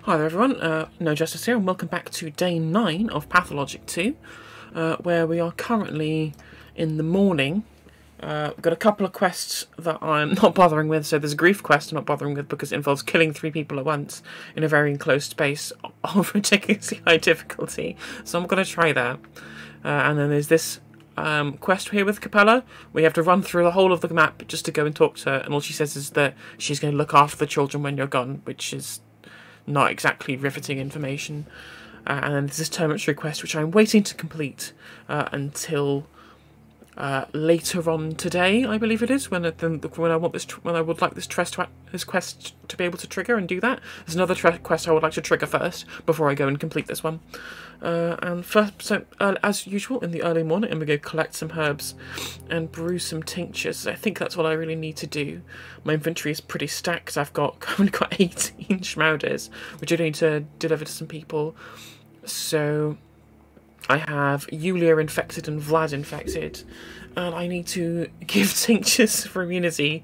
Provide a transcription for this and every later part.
Hi there everyone, No Justice here, and welcome back to day 9 of Pathologic 2, where we are currently in the morning. We've got a couple of quests that I'm not bothering with. So there's a grief quest I'm not bothering with because it involves killing 3 people at once in a very enclosed space of ridiculously high difficulty, so I'm going to try that. And then there's this quest here with Capella. We have to run through the whole of the map just to go and talk to her, and all she says is that she's going to look after the children when you're gone, which is not exactly riveting information. And then there's this Terminatory quest which I'm waiting to complete until later on today, I believe it is, when I would like this quest to be able to trigger and do that. There's another quest I would like to trigger first before I go and complete this one. And first, so as usual, in the early morning, I'm going to go collect some herbs and brew some tinctures. I think that's what I really need to do. My inventory is pretty stacked. I've only got 18 schmauders, which I need to deliver to some people. So I have Yulia infected and Vlad infected, and I need to give tinctures for immunity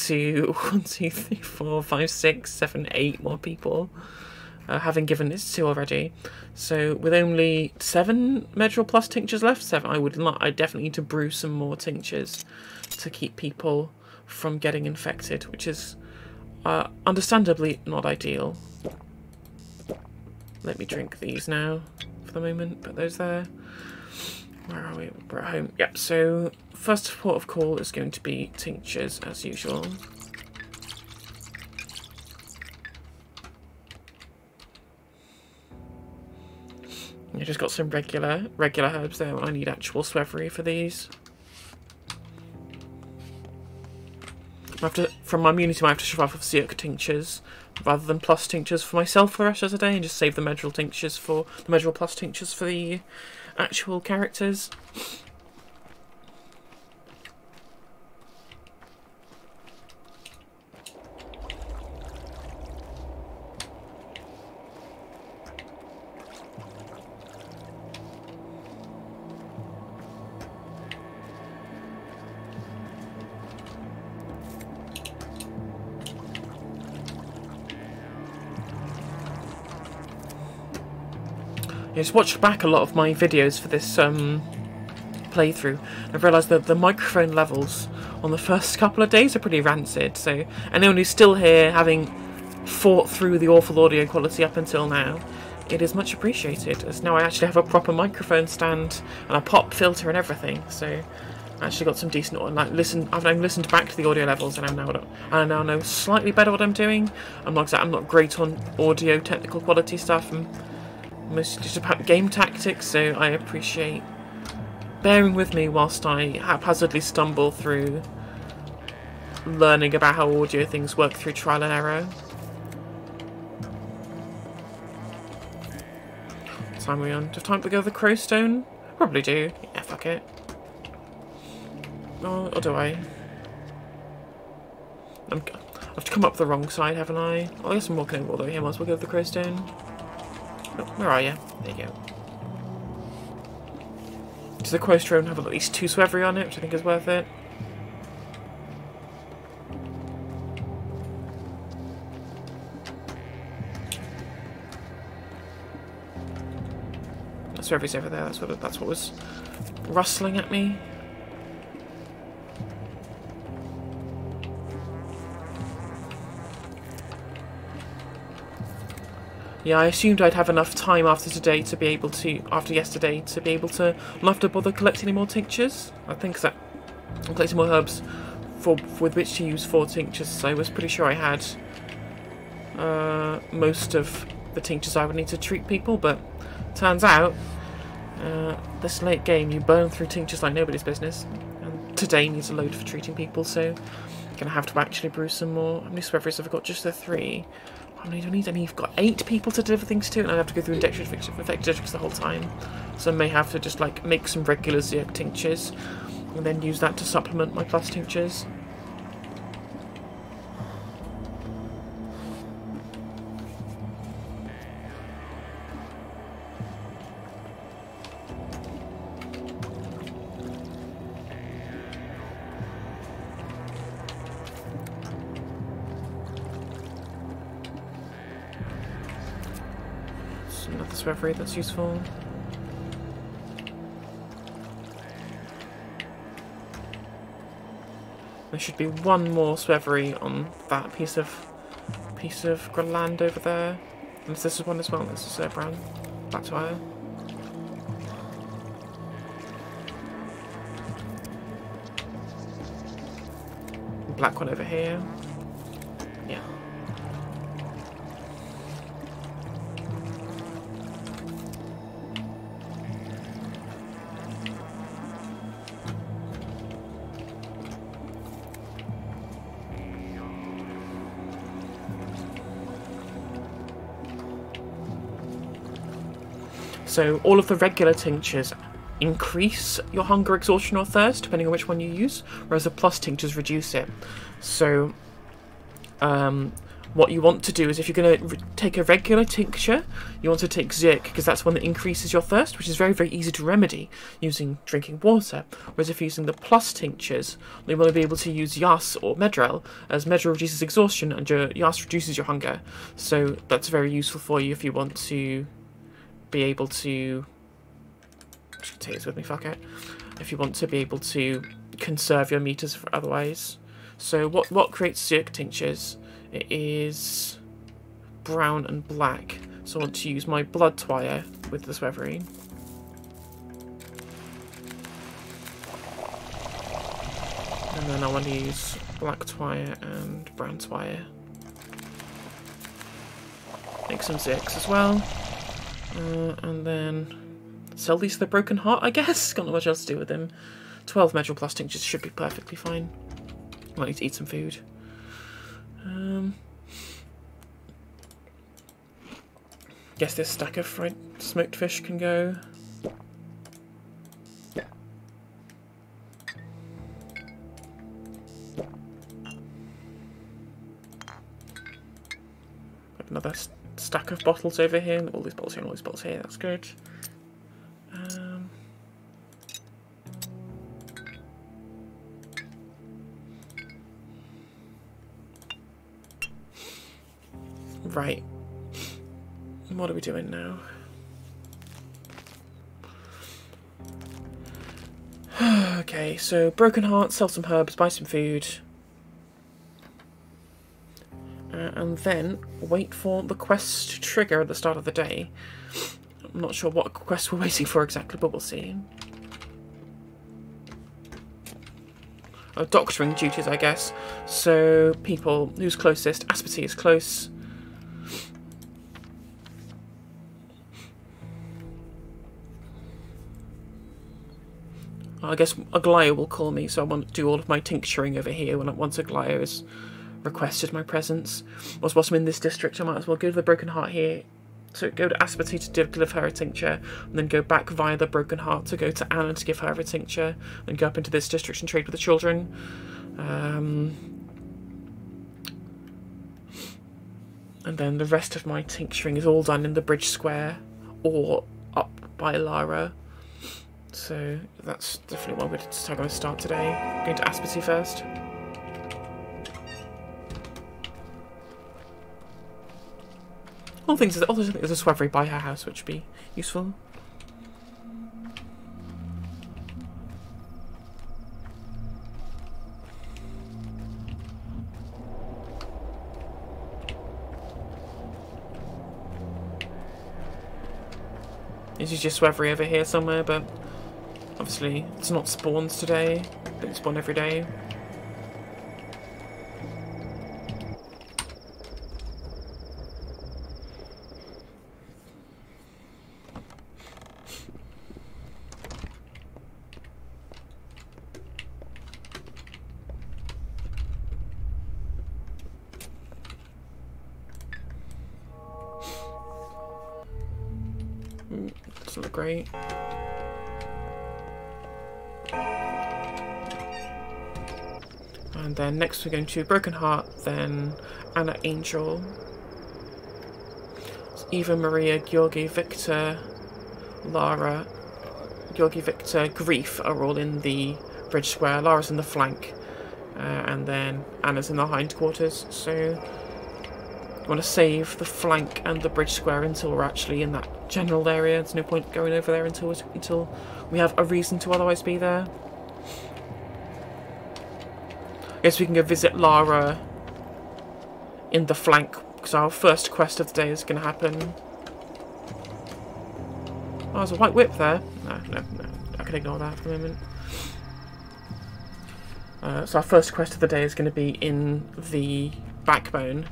to 1, 2, 3, 4, 5, 6, 7, 8 more people, having given this 2 already. So with only 7 Medril plus tinctures left, 7, I definitely need to brew some more tinctures to keep people from getting infected, which is understandably not ideal. Let me drink these now for the moment, put those there. Where are we? We're at home. Yep, so first port of call is going to be tinctures as usual. I just got some regular herbs there. I need actual swevery for these. From my immunity, I have to survive with Zerk tinctures rather than plus tinctures for myself for the rest of the day, and just save the Medril plus tinctures for the actual characters. I just watched back a lot of my videos for this playthrough. I've realised that the microphone levels on the first couple of days are pretty rancid, so anyone who's still here, having fought through the awful audio quality up until now, it is much appreciated, as now I actually have a proper microphone stand and a pop filter and everything, so I actually got some decent, I've now listened back to the audio levels, and I now know slightly better what I'm doing. I'm not great on audio technical quality stuff, and mostly just about game tactics, so I appreciate bearing with me whilst I haphazardly stumble through learning about how audio things work through trial and error. What time are we on? Do I have time to go to the Crowstone? Probably do. Yeah, fuck it. Or do I? I've come up the wrong side, haven't I? Oh, I guess I'm walking over all the way here. Might as well go to the Crowstone. Oh, where are you? There you go. Does the Crowstone have at least 2 swevery on it, which I think is worth it? Swevery's over there. That's what was rustling at me. Yeah, I assumed I'd have enough time after yesterday to be able to not have to bother collecting any more tinctures. I think that I'm collecting more herbs with which to use 4 tinctures, so I was pretty sure I had most of the tinctures I would need to treat people, but turns out this late game you burn through tinctures like nobody's business, and today needs a load for treating people, so I'm gonna have to actually brew some more. How many sweveries have I got? Just the 3. How many do I need? You've got 8 people to deliver things to, and I have to go through infected districts the whole time. So I may have to just like make some regular Zerk tinctures and then use that to supplement my plus tinctures. There's another swevery that's useful. There should be one more swevery on that piece of land over there. And this is one as well. This is brown black wire. Black one over here. Yeah. So all of the regular tinctures increase your hunger, exhaustion or thirst, depending on which one you use, whereas the plus tinctures reduce it. So what you want to do is, if you're going to take a regular tincture, you want to take Zirk, because that's one that increases your thirst, which is very, very easy to remedy using drinking water. Whereas if you're using the plus tinctures, you want to be able to use Yas or Medrel, as Medrel reduces exhaustion and your Yas reduces your hunger. So that's very useful for you if you want to be able to... Just take this with me, fuck it. If you want to be able to conserve your meters for otherwise. So what creates Zirk tinctures? It is brown and black. So I want to use my blood twire with the swevery. And then I want to use black twire and brown twire. Make some Zirks as well. And then sell these to the Broken Heart, I guess. Got not much else to do with them. 12 Medrel plus tinctures should be perfectly fine. Might need to eat some food. Guess this stack of fried smoked fish can go. Got another stack of bottles over here. All these bottles here and all these bottles here. That's good. Right. What are we doing now? Okay, so Broken Heart, sell some herbs, buy some food. And then wait for the quest to trigger at the start of the day. I'm not sure what quest we're waiting for exactly, but we'll see. Oh, doctoring duties, I guess. So, people, who's closest? Aspity is close. I guess Aglaya will call me, so I want to do all of my tincturing over here once Aglaya has requested my presence. Whilst I'm in this district, I might as well go to the Broken Heart here. So go to Aspity to give her a tincture, and then go back via the Broken Heart to go to Anna to give her a tincture, then go up into this district and trade with the children. And then the rest of my tincturing is all done in the Bridge Square or up by Lara. So that's definitely what I'm going to start today. Going to Aspity first. Also, I think there's a swevery by her house, which would be useful. There's usually a swevery over here somewhere, but obviously it's not spawns today. They don't spawn every day. Doesn't look great. And then next we're going to Broken Heart, then Anna Angel, Eva, Maria, Georgi, Victor, Lara, Georgi, Victor, Grief are all in the Bridge Square. Lara's in the flank, and then Anna's in the hindquarters. So want to save the flank and the bridge square until we're actually in that general area. There's no point going over there until we have a reason to otherwise be there. I guess we can go visit Lara in the flank, because our first quest of the day is going to happen. Oh, there's a white whip there. No. I can ignore that for the moment. So our first quest of the day is going to be in the backbone,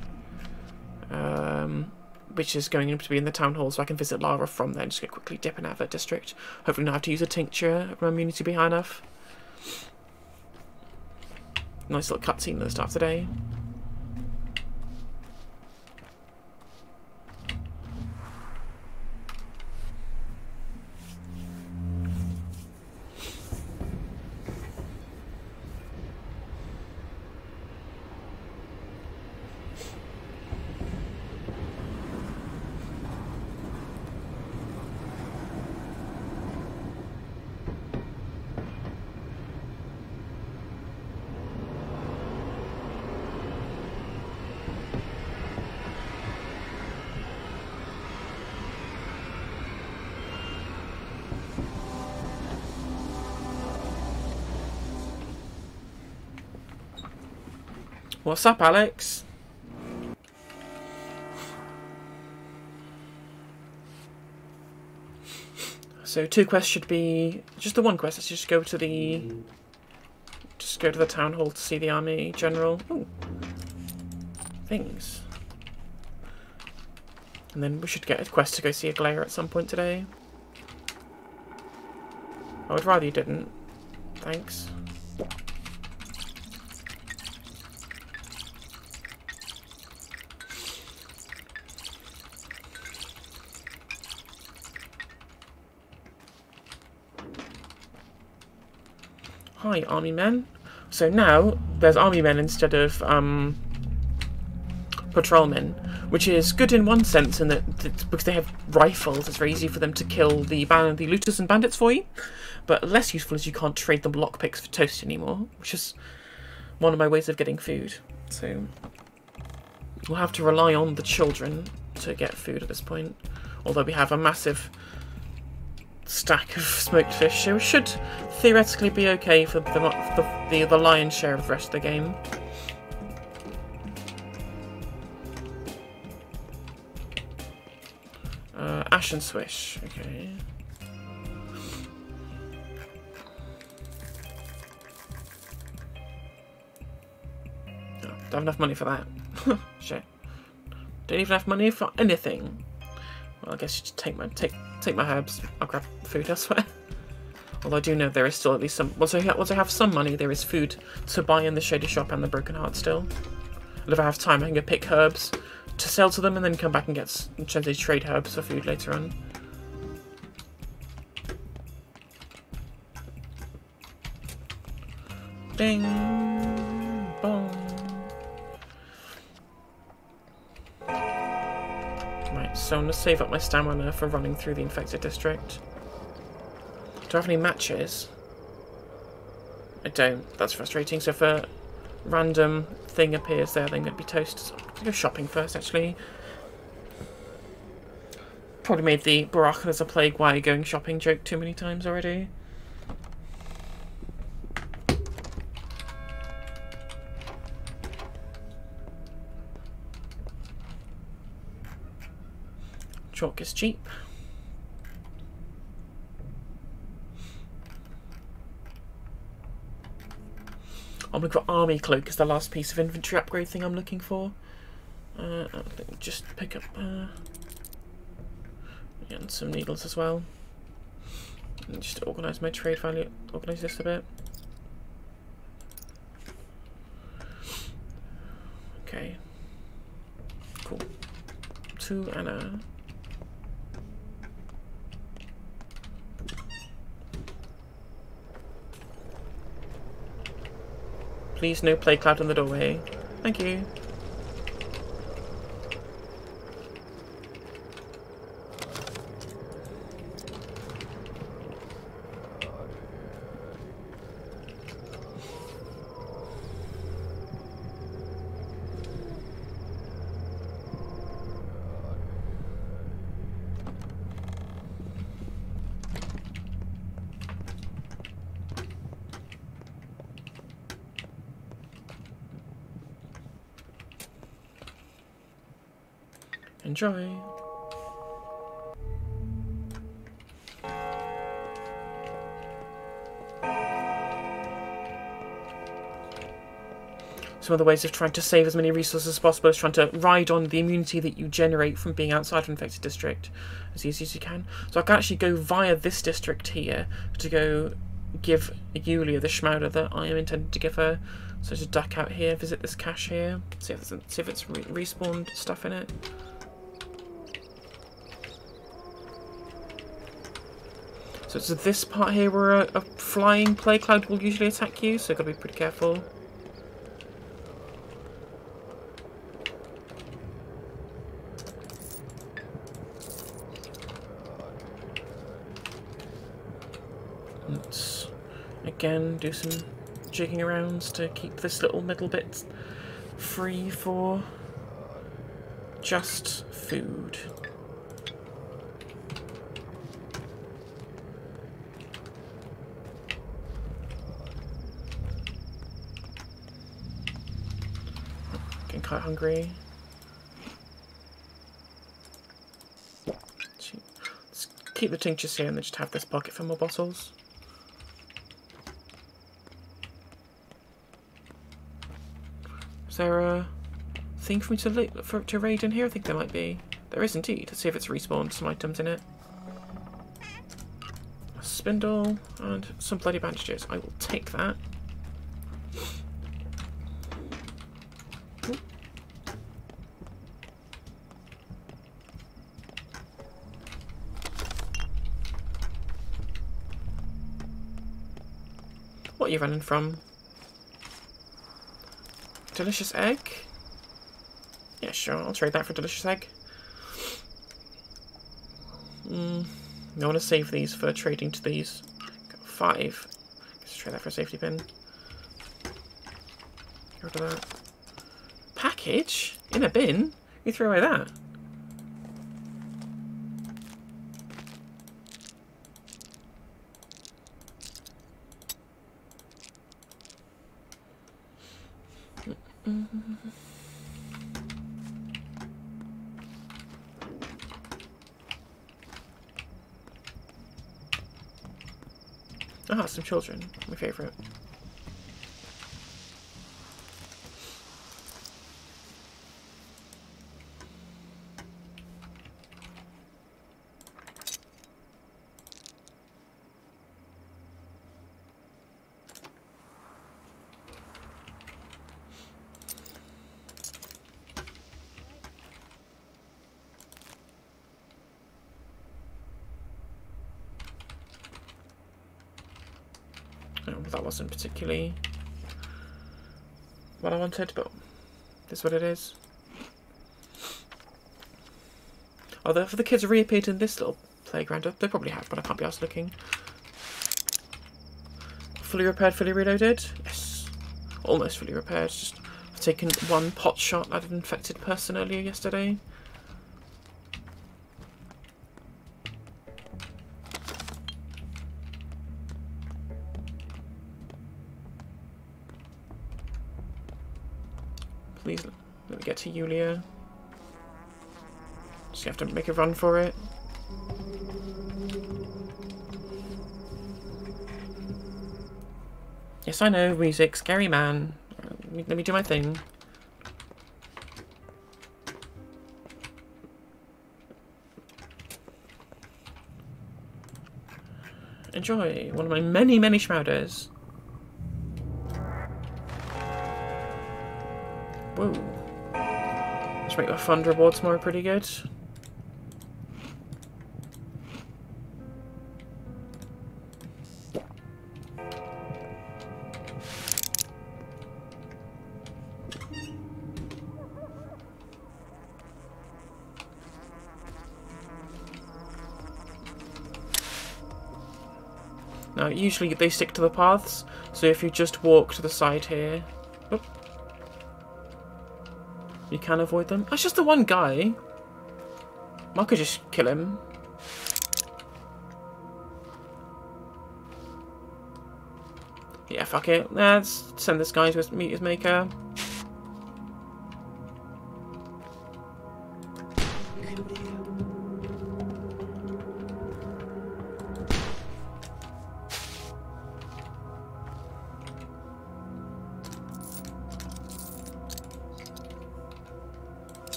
which is going to be in the town hall, so I can visit Lara from there and just quickly dip in Avert District. Hopefully not have to use a tincture if my immunity be high enough. Nice little cutscene at the start of the day. What's up, Alex? So 2 quests should be just the 1 quest. Let's just go to the town hall to see the army general. Ooh. Things. And then we should get a quest to go see a Glare at some point today. I would rather you didn't. Thanks. Hi, army men. So now there's army men instead of patrolmen, which is good in one sense, in that because they have rifles, it's very easy for them to kill the looters and bandits for you. But less useful is you can't trade them lockpicks for toast anymore, which is one of my ways of getting food. So we'll have to rely on the children to get food at this point. Although we have a massive stack of smoked fish, so it should theoretically be okay for the lion's share of the rest of the game. Ash and Swish, okay. Oh, don't have enough money for that. Shit. Don't even have money for anything. Well, I guess you should take my herbs. I'll grab food elsewhere. Although I do know there is still at least some. Once I have some money, there is food to buy in the Shady Shop and the Broken Heart still. And if I have time, I can go pick herbs to sell to them, and then come back and get trade herbs for food later on. Ding, bong. Right, so I'm going to save up my stamina for running through the infected district. Do I have any matches? I don't. That's frustrating. So if a random thing appears there, then I'm going to be toast. So I'm going to go shopping first, actually. Probably made the Baraka as a plague while going shopping joke too many times already. Chalk is cheap. I'm looking for Army Cloak as the last piece of inventory upgrade thing I'm looking for. Just pick up and some needles as well. And just organise my trade value. Organise this a bit. Okay. Cool. 2 Anna. Please no plague cloud in the doorway. Thank you. Enjoy. Some of the ways of trying to save as many resources as possible is trying to ride on the immunity that you generate from being outside of an infected district as easy as you can. So I can actually go via this district here to go give Yulia the Schmauder that I am intended to give her. So just duck out here, visit this cache here, see if it's respawned stuff in it. So it's this part here where a flying plague cloud will usually attack you, so you've got to be pretty careful. Let's again do some jigging around to keep this little middle bit free for just food. Getting quite hungry. Let's keep the tinctures here and then just have this pocket for more bottles. Is there a thing for me to raid in here? I think there might be. There is indeed. Let's see if it's respawned some items in it. A spindle and some bloody bandages. I will take that. Ooh. What are you running from? Delicious egg? Yeah, sure, I'll trade that for delicious egg. I want to save these for trading to these. Got 5. Let's trade that for a safety pin. Get rid of that. Package? In a bin? You throw away that? Ah, some children. My favourite. That wasn't particularly what I wanted, but this is what it is. Although if the kids reappeared in this little playground, they probably have, but I can't be arsed looking. Fully repaired, fully reloaded? Yes. Almost fully repaired. Just I've taken one pot shot at an infected person earlier yesterday. Please let me get to Yulia. Just have to make a run for it. Yes, I know, music, scary man. Let me do my thing. Enjoy one of my many, many Schmauders. Whoa. Let's make the fund rewards more pretty good. Now, usually they stick to the paths, so if you just walk to the side here, you can avoid them. That's just the one guy. I could just kill him. Yeah, fuck it. Let's send this guy to meet his maker.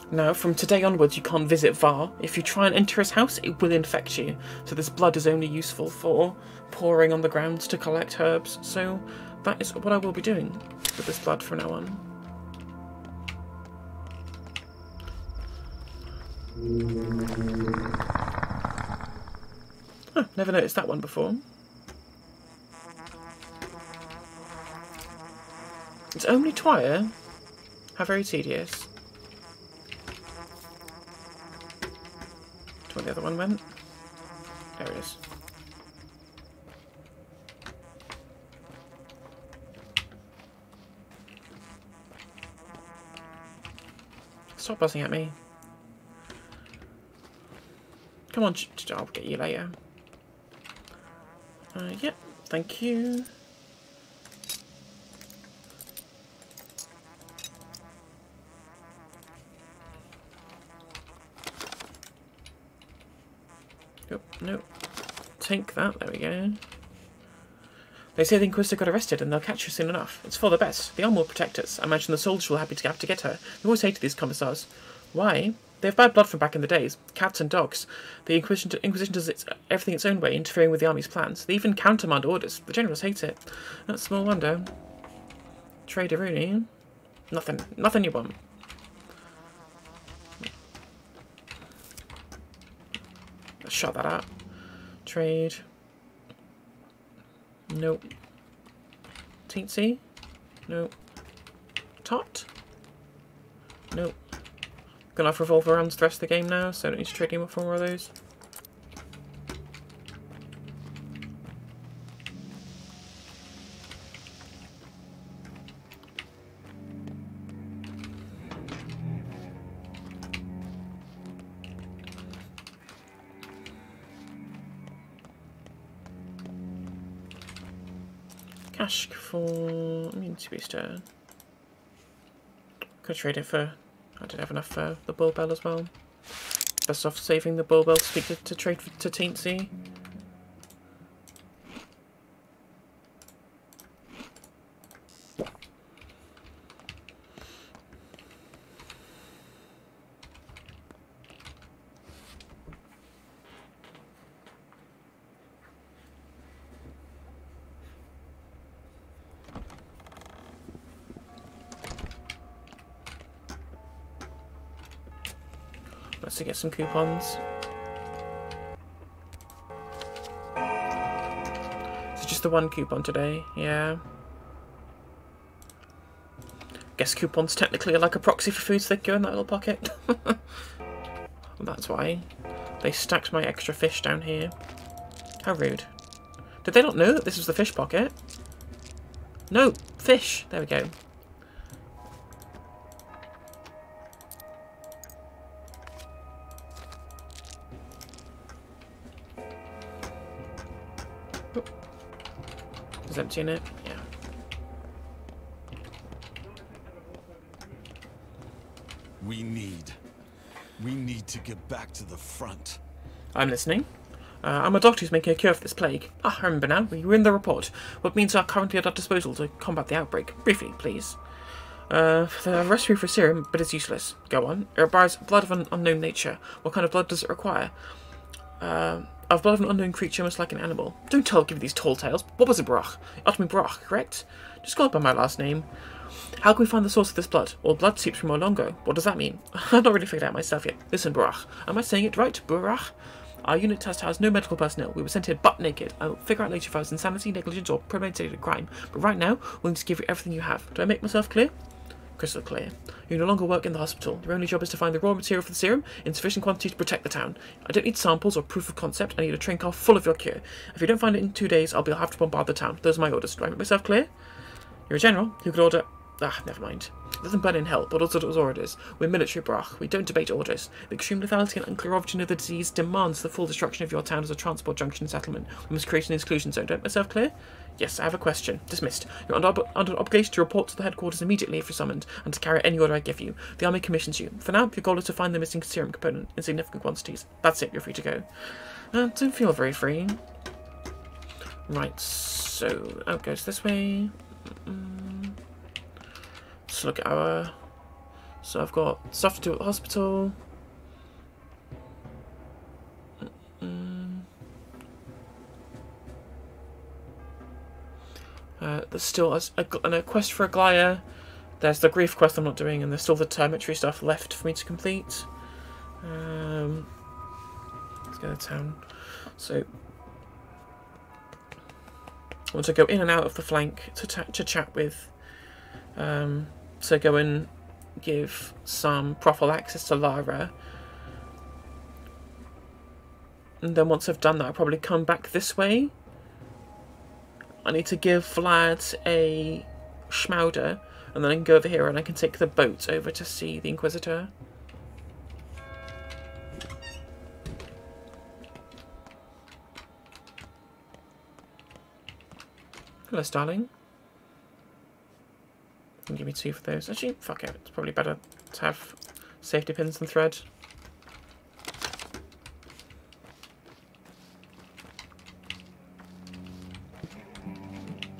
Now, from today onwards, you can't visit Var. If you try and enter his house, it will infect you. So this blood is only useful for pouring on the ground to collect herbs. So that is what I will be doing with this blood from now on. Huh, never noticed that one before. It's only Twire. How very tedious. Where the other one went? There it is. Stop buzzing at me. Come on, I'll get you later. Yep, thank you. Nope. Take that. There we go. They say the Inquisitor got arrested and they'll catch her soon enough. It's for the best. The arm will protect us. I imagine the soldiers will have to get her. They always hated these commissars. Why? They have bad blood from back in the days. Cats and dogs. The Inquisition does everything its own way, interfering with the army's plans. They even countermand orders. The generals hate it. That's small wonder. Trader Rooney. Nothing you want. Let's shut that up. Trade. Nope. Teensy. Nope. Tot. Nope. Gonna have revolver rounds the rest of the game now, so I don't need to trade him up for more of those. Cash for immunity booster. Could trade it for. I don't have enough for the bull bell as well. Best off saving the bull bell to speak to trade to Teensy. Let's get some coupons. It's just the one coupon today, yeah. Guess coupons technically are like a proxy for foods that go in that little pocket. That's why they stacked my extra fish down here. How rude. Did they not know that this was the fish pocket? No, fish. There we go. Is empty in it? Yeah. We need to get back to the front. I'm listening. I'm a doctor who's making a cure for this plague. Ah, I remember now. We were in the report. What means are currently at our disposal to combat the outbreak. Briefly, please. The recipe for serum, but it's useless. Go on. It requires blood of an unknown nature. What kind of blood does it require? Of blood of an unknown creature, most like an animal. Don't give me these tall tales. What was it, Broch? Ottoman Broch, correct? Just call it by my last name. How can we find the source of this blood? All blood seeps from Olongo. What does that mean? I've not really figured it out myself yet. Listen, Broch. Am I saying it right? Broch? Our unit test has no medical personnel. We were sent here butt naked. I'll figure out later if I was insanity, negligence, or premeditated crime. But right now, we're going to give you everything you have. Do I make myself clear? Crystal clear. You no longer work in the hospital. Your only job is to find the raw material for the serum in sufficient quantity to protect the town. I don't need samples or proof of concept. I need a train car full of your cure. If you don't find it in 2 days, I'll have to bombard the town. Those are my orders. Do I make myself clear? You're a general. You could order... Ah, never mind. It doesn't burn in hell, but also does orders. We're military, Broch. We don't debate orders. The extreme lethality and unclear origin of the disease demands the full destruction of your town as a transport junction settlement. We must create an exclusion zone. Do I make myself clear? Yes, I have a question. Dismissed. You're under obligation to report to the headquarters immediately if you're summoned, and to carry out any order I give you. The army commissions you. For now, your goal is to find the missing serum component in significant quantities. That's it. You're free to go. Don't feel very free. Right, so out goes this way. Let's look at our So I've got stuff to do at the hospital. There's still a quest for Aglaya. There's the grief quest I'm not doing, and there's still the termitry stuff left for me to complete. Let's go to town. So I want to go in and out of the flank to chat with. So go and give some prophylaxis to Lara. And then once I've done that, I'll probably come back this way. I need to give Vlad a schmauder, and then I can go over here and I can take the boat over to see the Inquisitor. Hello, Starling. Give me 2 for those. Actually, fuck it. It's probably better to have safety pins than thread.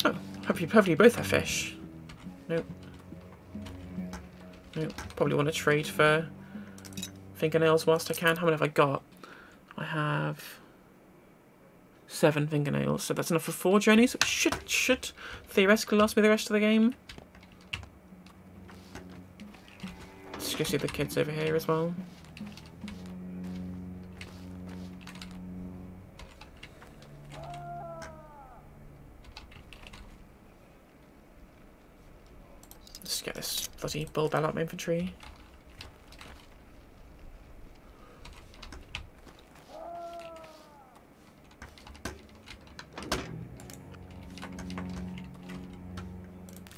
Oh, hopefully both have fish. Nope. Nope. Probably want to trade for fingernails whilst I can. How many have I got? I have 7 fingernails, so that's enough for 4 journeys. It should theoretically last me the rest of the game. Let's go see the kids over here as well. Let's get this bloody bull bell out my inventory.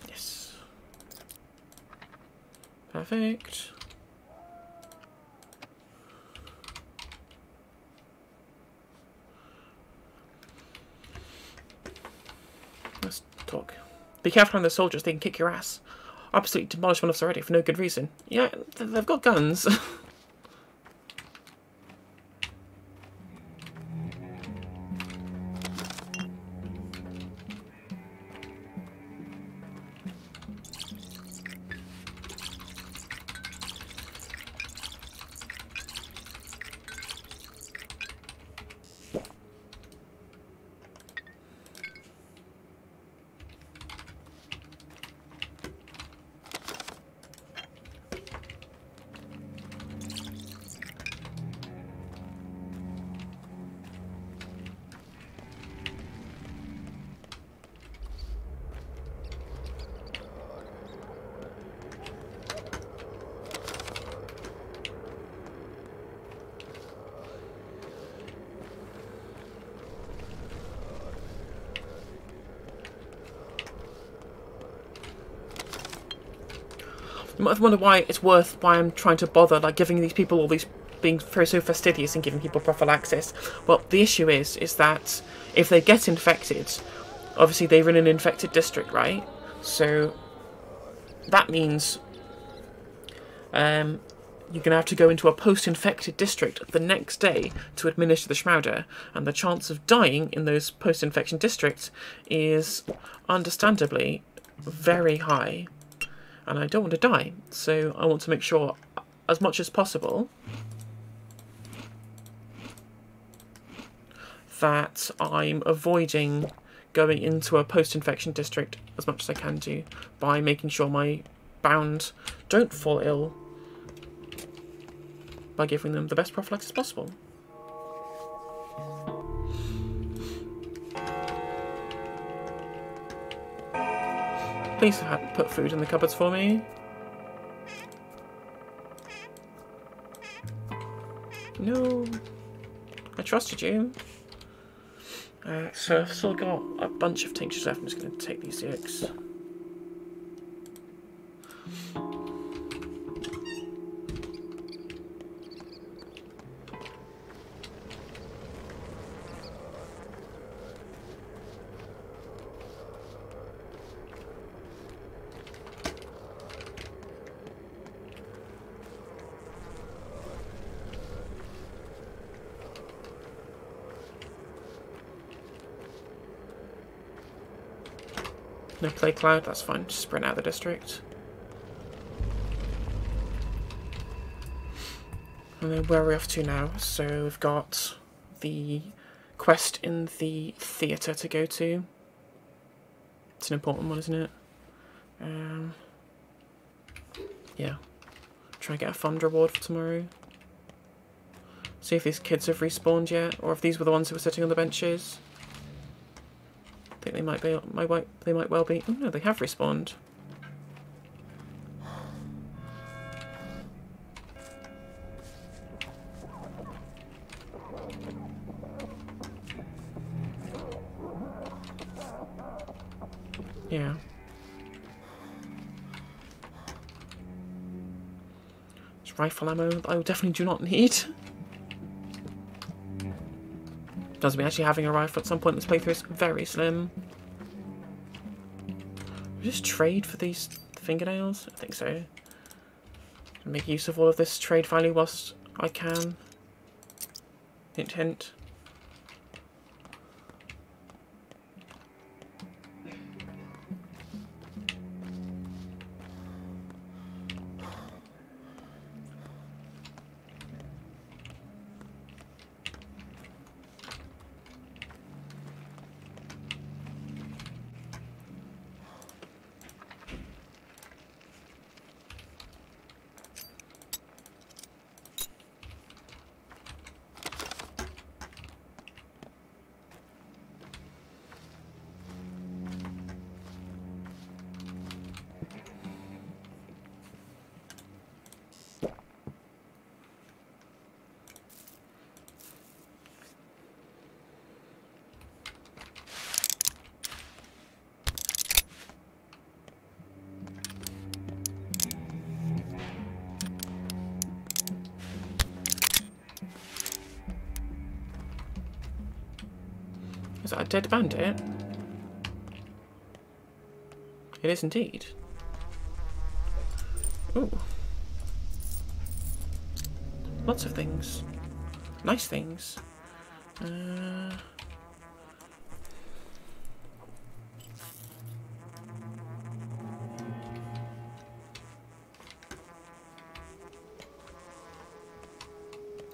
Yes. Perfect. Let's talk. Be careful around the soldiers, they can kick your ass. Absolutely demolished one of us already for no good reason. Yeah, they've got guns. You might have wondered why I'm trying to bother, like, giving these people all these, being so fastidious and giving people prophylaxis. Well, the issue is that if they get infected, obviously they're in an infected district, right? So that means you're going to have to go into a post-infected district the next day to administer the Schmauder, and the chance of dying in those post-infection districts is understandably very high. And I don't want to die, so I want to make sure, as much as possible, that I'm avoiding going into a post-infection district as much as I can do by making sure my bound don't fall ill by giving them the best prophylaxis possible. Please put food in the cupboards for me. No, I trusted you. So I've still got a bunch of tinctures left. I'm just going to take these 6. No play cloud, that's fine. Just sprint out of the district. And then where are we off to now? So we've got the quest in the theatre to go to. It's an important one, isn't it? Yeah. Try and get a fund reward for tomorrow. See if these kids have respawned yet, or if these were the ones who were sitting on the benches. I think they might be. They might well be. Oh no, they have respawned. Yeah. It's rifle ammo that I definitely do not need. Does mean actually having a rifle at some point in this playthrough is very slim. Just trade for these fingernails? I think so. Make use of all of this trade value whilst I can. Hint, hint. Is that a dead bandit? It is indeed. Ooh. Lots of things. Nice things.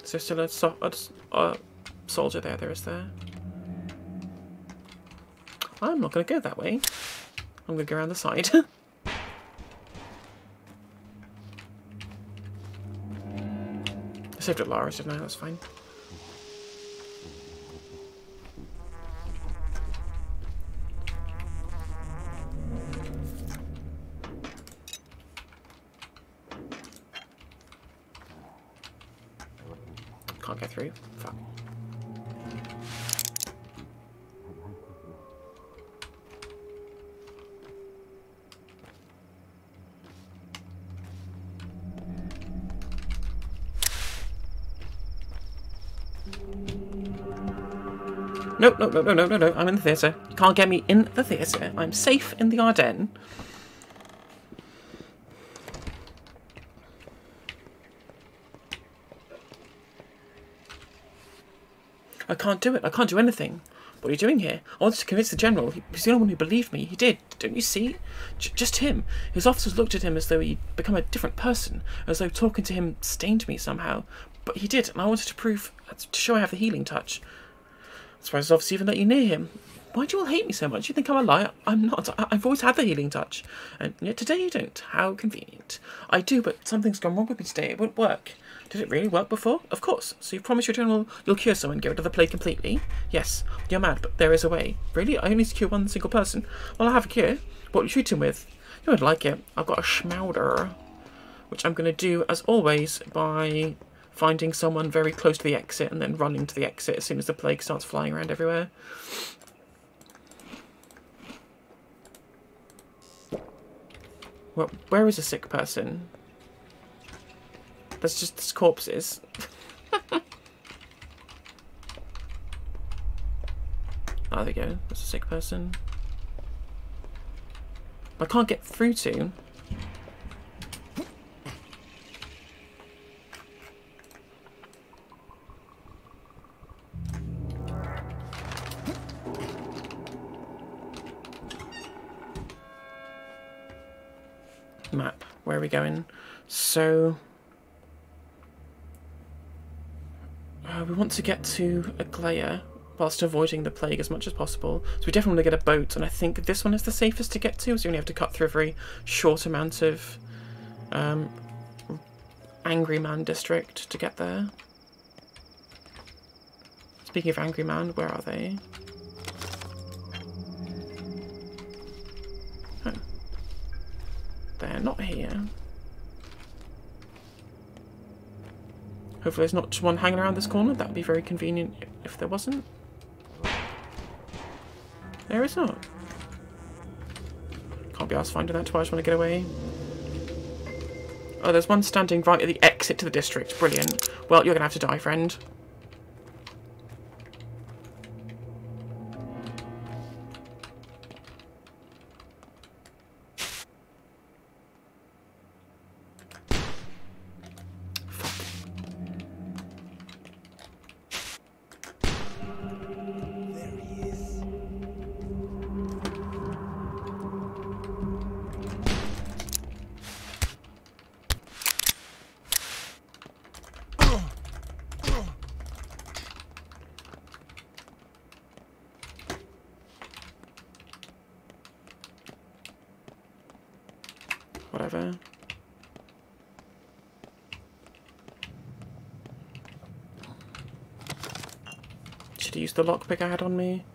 Is there still a soldier there? There is there. I'm not going to go that way. I'm going to go around the side. I saved at Lara's, didn't I? That's fine. Can't get through. Fuck. No, no, no, no, no, no, no. I'm in the theatre. You can't get me in the theatre. I'm safe in the Ardennes. I can't do it. I can't do anything. What are you doing here? I wanted to convince the General. He's the only one who believed me. He did. Don't you see? Just him. His officers looked at him as though he'd become a different person, as though talking to him stained me somehow. But he did, and I wanted to prove, to show I have the healing touch. That's why I was obviously even let you near him. Why do you all hate me so much? You think I'm a liar? I'm not. I've always had the healing touch. And yet today you don't. How convenient. I do, but something's gone wrong with me today. It won't work. Did it really work before? Of course. So you promise your General you'll cure someone and get rid of the plague completely? Yes. You're mad, but there is a way. Really? I only need to cure one single person. Well, I have a cure. What will you treat him with? You won't like it. I've got a schmauder, which I'm going to do, as always, by finding someone very close to the exit and then running to the exit as soon as the plague starts flying around everywhere. Well, where is a sick person? That's just corpses. Oh, there we go. That's a sick person. I can't get through to. Map. Where are we going? So We want to get to Aglaya whilst avoiding the plague as much as possible. So we definitely want to get a boat, and I think this one is the safest to get to, so you only have to cut through a very short amount of Angry Man district to get there. Speaking of Angry Man, where are they? Oh. They're not here. Hopefully there's not one hanging around this corner. That would be very convenient if there wasn't. There is not. Can't be asked finding that twice. I want to get away. Oh, there's one standing right at the exit to the district. Brilliant. Well, you're going to have to die, friend. Whatever. Should have used the lockpick I had on me.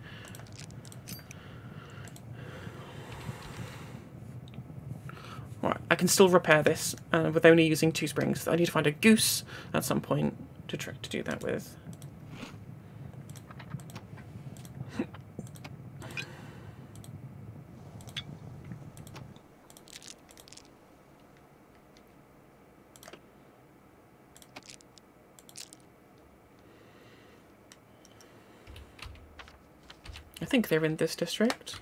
Right, I can still repair this with only using 2 springs. I need to find a goose at some point to do that with. I think they're in this district.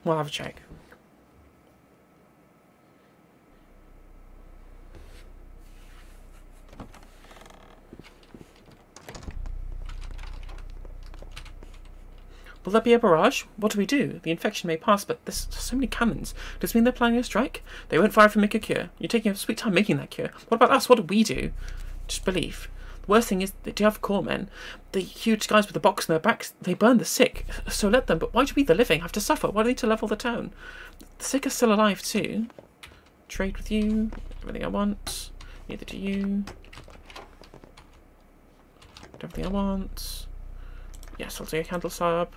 We'll have a check. Will there be a barrage? What do we do? The infection may pass, but there's so many cannons. Does it mean they're planning a strike? They won't fire if we make a cure. You're taking a sweet time making that cure. What about us? What do we do? Just believe. The worst thing is they do have core men. The huge guys with the box on their backs, they burn the sick. So let them, but why do we the living have to suffer? Why do they need to level the town? The sick are still alive too. Trade with you. Everything I want. Neither do you. Everything I want. Yes, I'll do a candle sub.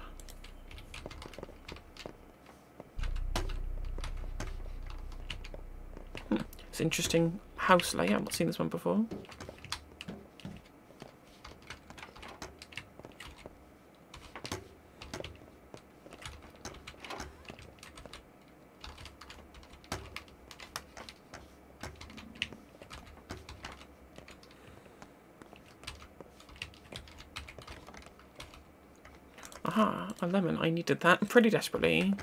It's an interesting house layout. I've not seen this one before. Aha, a lemon. I needed that pretty desperately.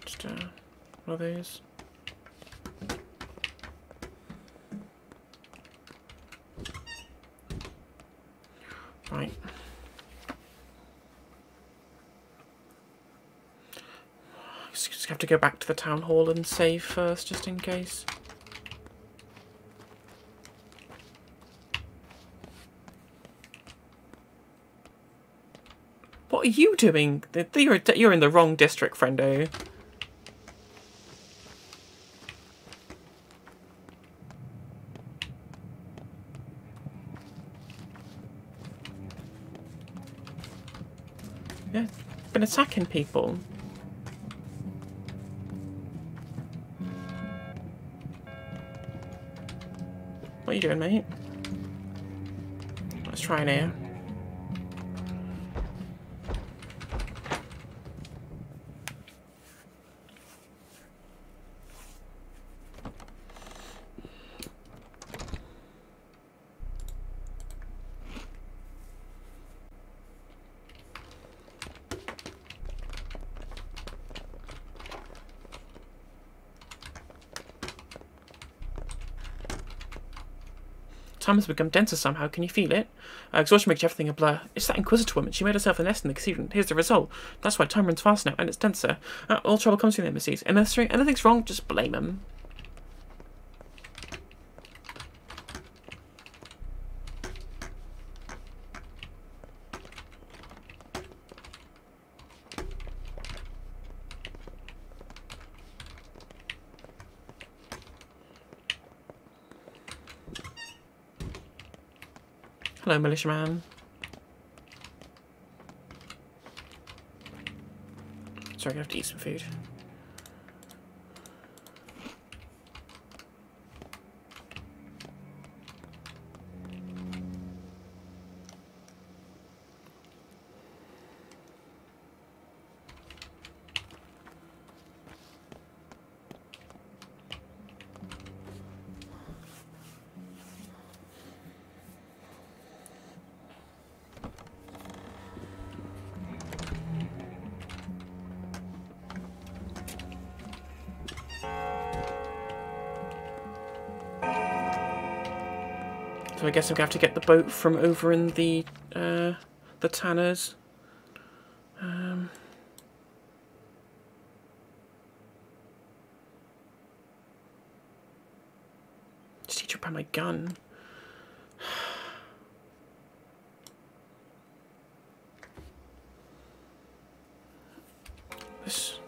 Just one of those. Right. Just have to go back to the town hall and save first, just in case. What are you doing? You're in the wrong district, friendo. Yeah, been attacking people. What are you doing, mate? Let's try in here. Time has become denser somehow. Can you feel it? Exhaustion makes everything a blur. It's that Inquisitor woman. She made herself a nest in the casino. Here's the result. That's why time runs fast now, and it's denser. All trouble comes from the embassies. And if anything's wrong, just blame them. Hello, militiaman. Sorry, I have to eat some food. So I guess I'm going to have to get the boat from over in the Tanners. Just need to repair my gun. This.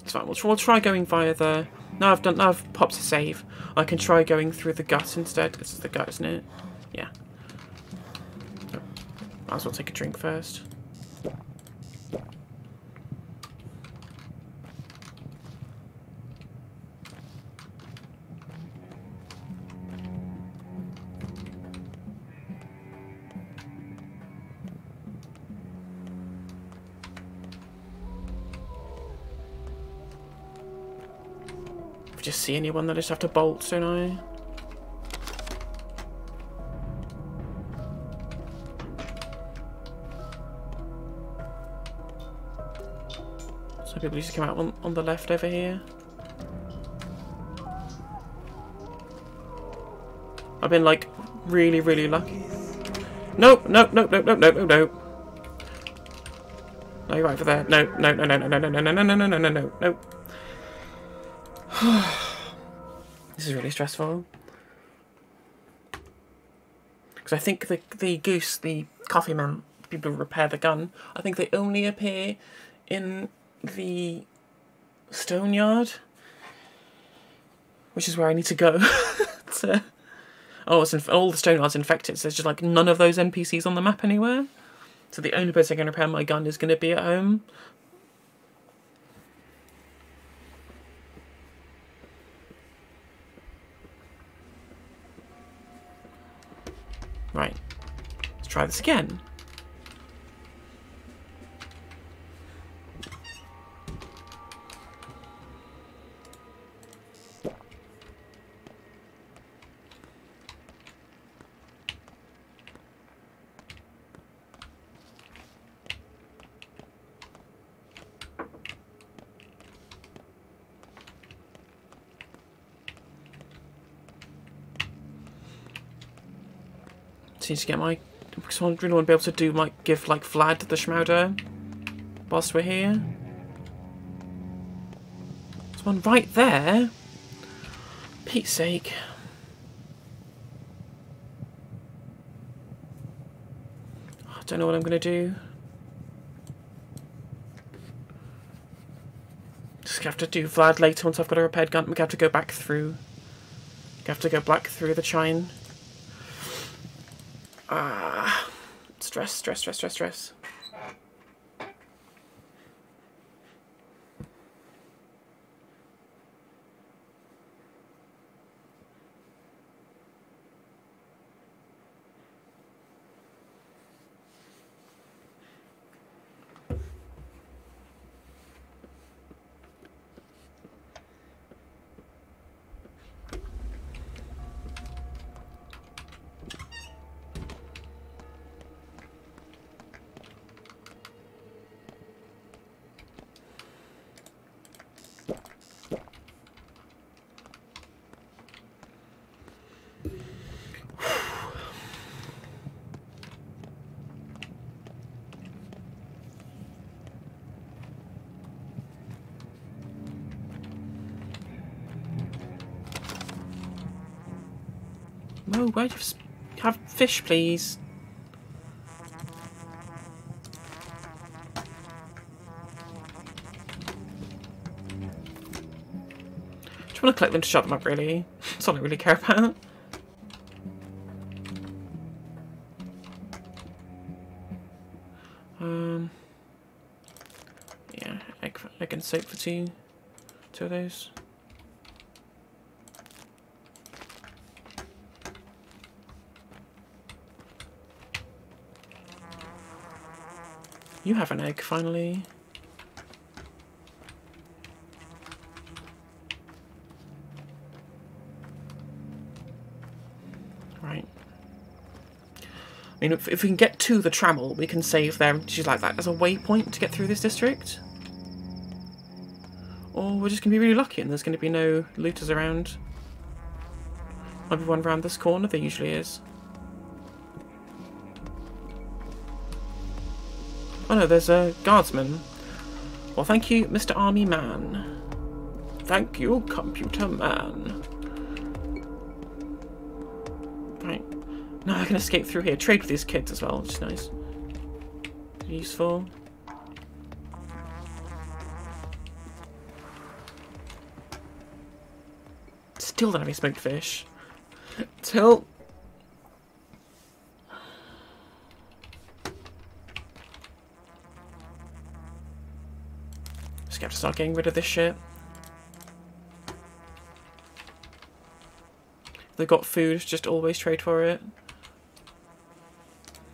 It's fine. We'll try going via the. No, I've popped a save. I can try going through the gut instead. This is the gut, isn't it? Yeah. Oh, might as well take a drink first. Just see anyone that I just have to bolt, don't I? So people just come out on the left over here. I've been like really, really lucky. Nope, nope, nope, nope, nope, nope, nope, nope. No, you're right for there. No, no, no, no, no, no, no, no, no, no, no, no, no, no, no. This is really stressful. Because I think the goose, the coffee man, people who repair the gun, I think they only appear in the stone yard, which is where I need to go. All the stone yard's infected, so there's just like none of those NPCs on the map anywhere. So the only place I can repair my gun is going to be at home. Right, let's try this again. Need to get my. Because I really want to be able to do give like Vlad the Schmauder whilst we're here. There's one right there. Pete's sake. I don't know what I'm gonna do. Just have to do Vlad later once I've got a repaired gun. We have to go back through. We have to go back through the chine. Stress, stress, stress, stress, stress. Whoa, where'd you have fish, please? Just want to collect them to shut them up, really. That's all I really care about. Yeah, egg and soap for two of those. You have an egg, finally. Right. I mean, if we can get to the trammel, we can save them. She's like that as a waypoint to get through this district. Or we're just going to be really lucky and there's going to be no looters around. Might be one around this corner, there usually is. Oh no, there's a guardsman. Well, thank you, Mr. Army Man. Thank you, Computer Man. Right. Now I can escape through here. Trade with these kids as well, which is nice. Useful. Still don't have any smoked fish. Till... Just have to start getting rid of this shit. If they've got food, just always trade for it.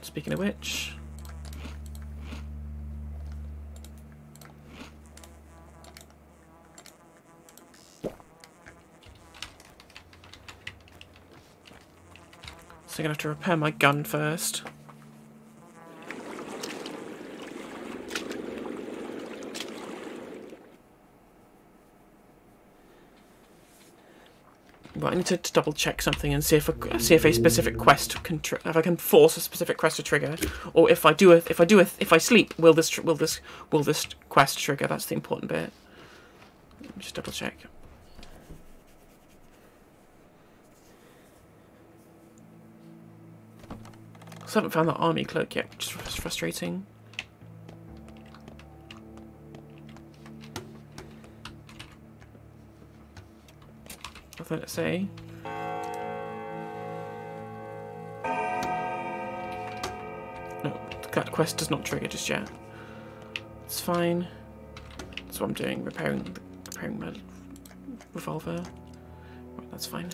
Speaking of which... So I'm going to have to repair my gun first. Well, I need to double check something and see if a specific quest can if I can force a specific quest to trigger, or if I sleep, will this quest trigger? That's the important bit. Just double check. I haven't found that army cloak yet, which is frustrating. Nothing to say. No, that quest does not trigger just yet. It's fine. That's what I'm doing, repairing my revolver. Right, that's fine.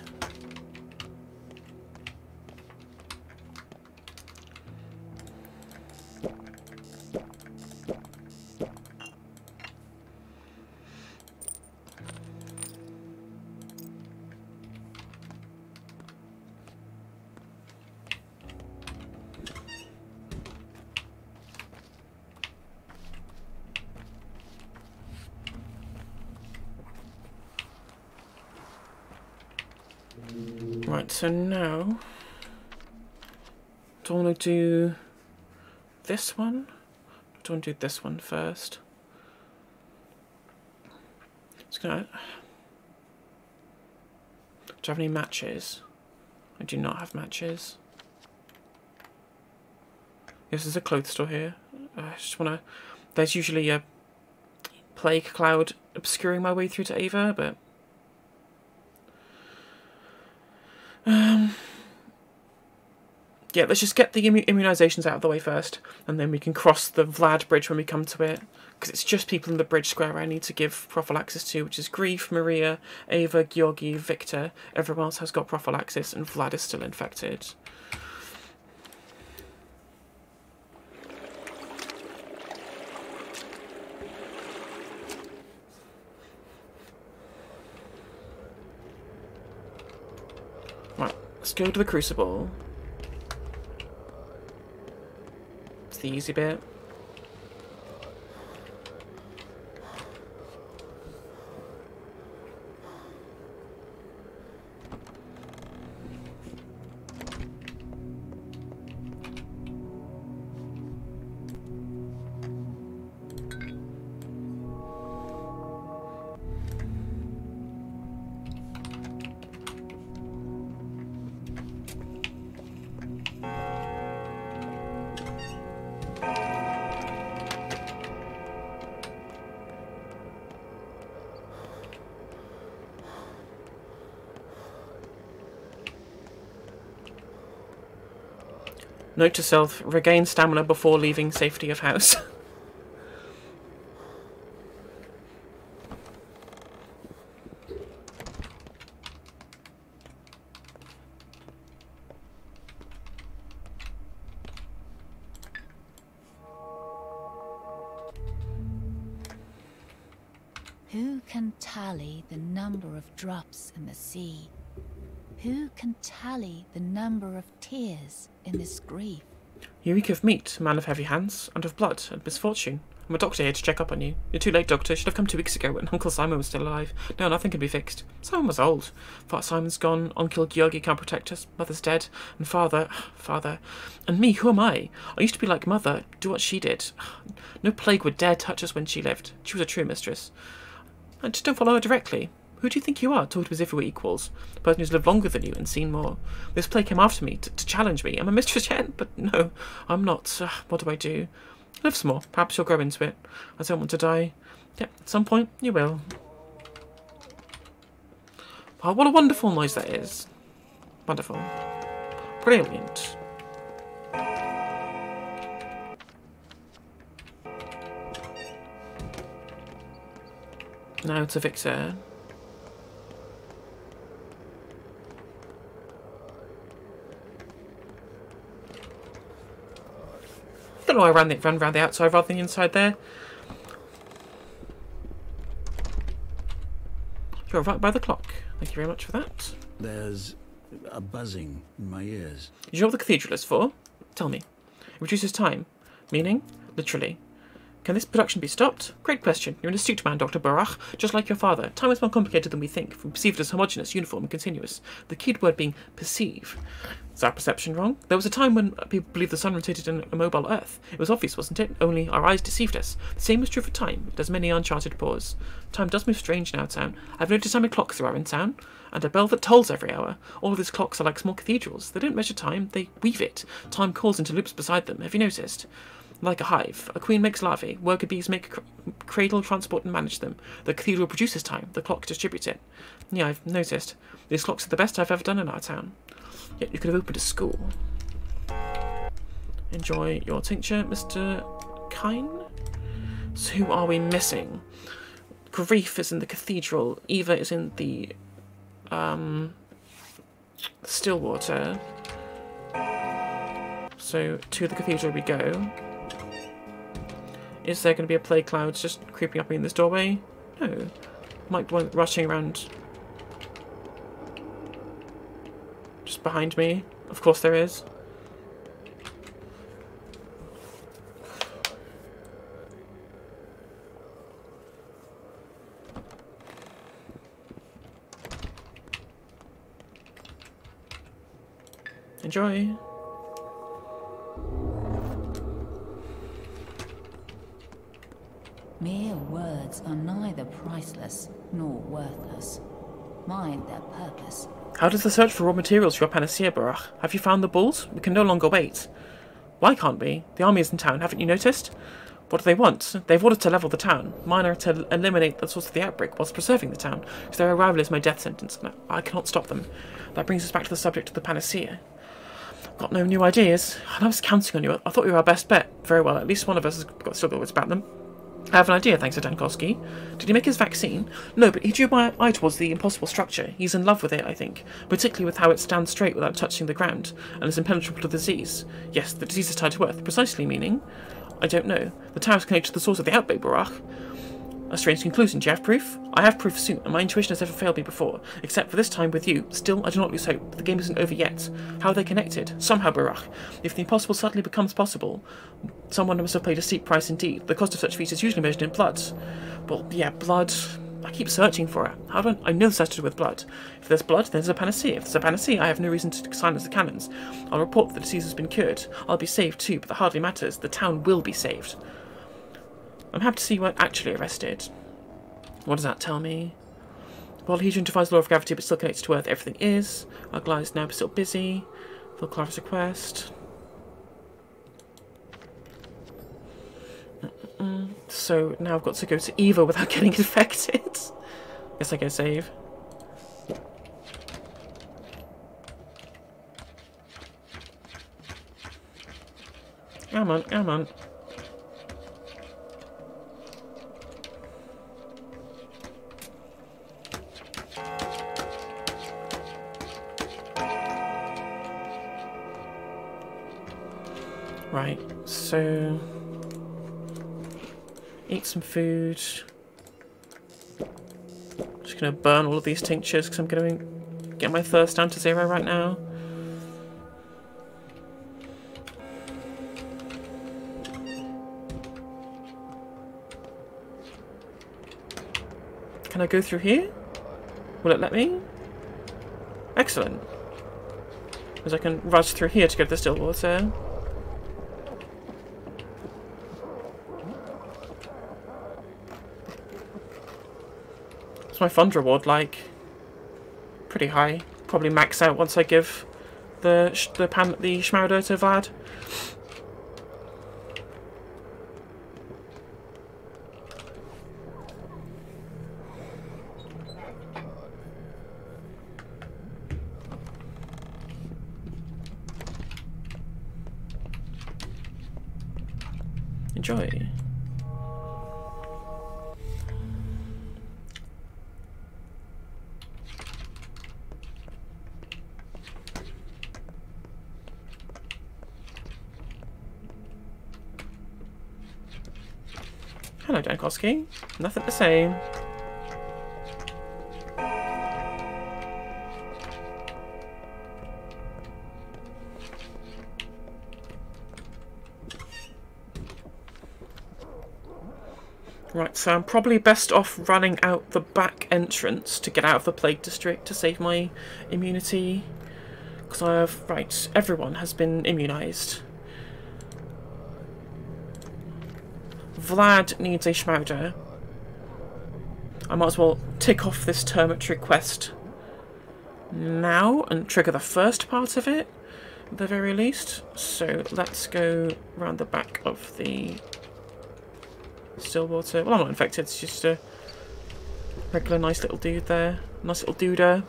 Right, so now, do I want to do this one? Or do I want to do this one first? It's gonna... Do I have any matches? I do not have matches. Yes, there's a clothes store here. I just want to... There's usually a plague cloud obscuring my way through to Ava, but... yeah, let's just get the immunisations out of the way first, and then we can cross the Vlad bridge when we come to it, because it's just people in the bridge square I need to give prophylaxis to, which is Grief, Maria, Ava, Georgi, Victor. Everyone else has got prophylaxis, and Vlad is still infected. Right, let's go to the Crucible. It's the easy bit. Note to self, regain stamina before leaving safety of house. Who can tally the number of drops in the sea? Who can tally the number of tears in this grief? You reek of meat, man of heavy hands, and of blood and misfortune. I'm a doctor here to check up on you. You're too late, Doctor. Should have come 2 weeks ago when Uncle Simon was still alive. No, nothing can be fixed. Simon was old. Father Simon's gone. Uncle Georgi can't protect us. Mother's dead. And Father... And me, who am I? I used to be like Mother, do what she did. No plague would dare touch us when she lived. She was a true mistress. I just don't follow her directly. Who do you think you are, talking as if we were equals? The person who's lived longer than you and seen more. This plague came after me to challenge me. I'm a mistress yet, but no, I'm not. What do I do? Live some more. Perhaps you'll grow into it. I don't want to die. Yep, at some point, you will. Oh, what a wonderful noise that is. Wonderful. Brilliant. Now to Victor. I don't know why I ran around the outside rather than the inside there. You're right by the clock. Thank you very much for that. There's a buzzing in my ears. You know what the cathedral is for? Tell me. It reduces time. Meaning? Literally. Can this production be stopped? Great question. You're an astute man, Dr. Barach. Just like your father. Time is more complicated than we think. We perceive it as homogeneous, uniform, and continuous. The key word being perceive. Is our perception wrong? There was a time when people believed the sun rotated in a mobile Earth. It was obvious, wasn't it? Only our eyes deceived us. The same is true for time. It has many uncharted pores. Time does move strange in our town. I've noticed how many clocks there are in town, and a bell that tolls every hour. All of these clocks are like small cathedrals. They don't measure time, they weave it. Time calls into loops beside them. Have you noticed? Like a hive, a queen makes larvae, worker bees make a cradle, transport and manage them. The cathedral produces time, the clock distributes it. Yeah, I've noticed. These clocks are the best I've ever done in our town. Yet you could have opened a school. Enjoy your tincture, Mr. Kine. So who are we missing? Grief is in the cathedral. Eva is in the Stillwater. So to the cathedral we go. Is there going to be a plague cloud just creeping up in this doorway? No. Might be one rushing around just behind me. Of course there is. Enjoy. Mere words are neither priceless nor worthless. Mind their purpose. How does the search for raw materials for your panacea, Barach? Have you found the bulls? We can no longer wait. Why can't we? The army is in town, haven't you noticed? What do they want? They've ordered to level the town. Mine are to eliminate the source of the outbreak whilst preserving the town. If their arrival is my death sentence, I cannot stop them. That brings us back to the subject of the panacea. Got no new ideas. I was counting on you. I thought you were our best bet. Very well, at least one of us has still got wits about them. I have an idea, thanks to Dankowski. Did he make his vaccine? No, but he drew my eye towards the impossible structure. He's in love with it, I think. Particularly with how it stands straight without touching the ground, and is impenetrable to disease. Yes, the disease is tied to Earth. Precisely meaning? I don't know. The tower is connected to the source of the outbreak, Barach. A strange conclusion. Do you have proof? I have proof soon, and my intuition has never failed me before. Except for this time with you. Still, I do not lose hope. The game isn't over yet. How are they connected? Somehow, Barach. If the impossible suddenly becomes possible, someone must have paid a steep price indeed. The cost of such feats is usually measured in blood. Well, yeah, blood. I keep searching for it. How do I know this has to do with blood? If there's blood, there's a panacea. If there's a panacea, I have no reason to silence the cannons. I'll report that the disease has been cured. I'll be saved too, but that hardly matters. The town will be saved. I'm happy to see you weren't actually arrested. What does that tell me? While Hedron defies the law of gravity but still connected to Earth, everything is. Our glide is now still busy. Full Clara's request. So now I've got to go to Eva without getting infected. Guess I go save. Come on, come on. Right, so eat some food. Just gonna burn all of these tinctures because I'm gonna get my thirst down to 0 right now. Can I go through here? Will it let me? Excellent. Because I can rush through here to go to the still water. What's my fund reward like? Pretty high. Probably max out once I give the Schmauder to Vlad. Enjoy. Hello, Dankowski. Nothing to say. Right, so I'm probably best off running out the back entrance to get out of the Plague District to save my immunity. Because I have... Right, everyone has been immunised. Vlad needs a Schmauder. I might as well tick off this Termitry quest now and trigger the first part of it, at the very least. So let's go round the back of the Stillwater. Well, I'm not infected, it's just a regular nice little dude there. Nice little duder.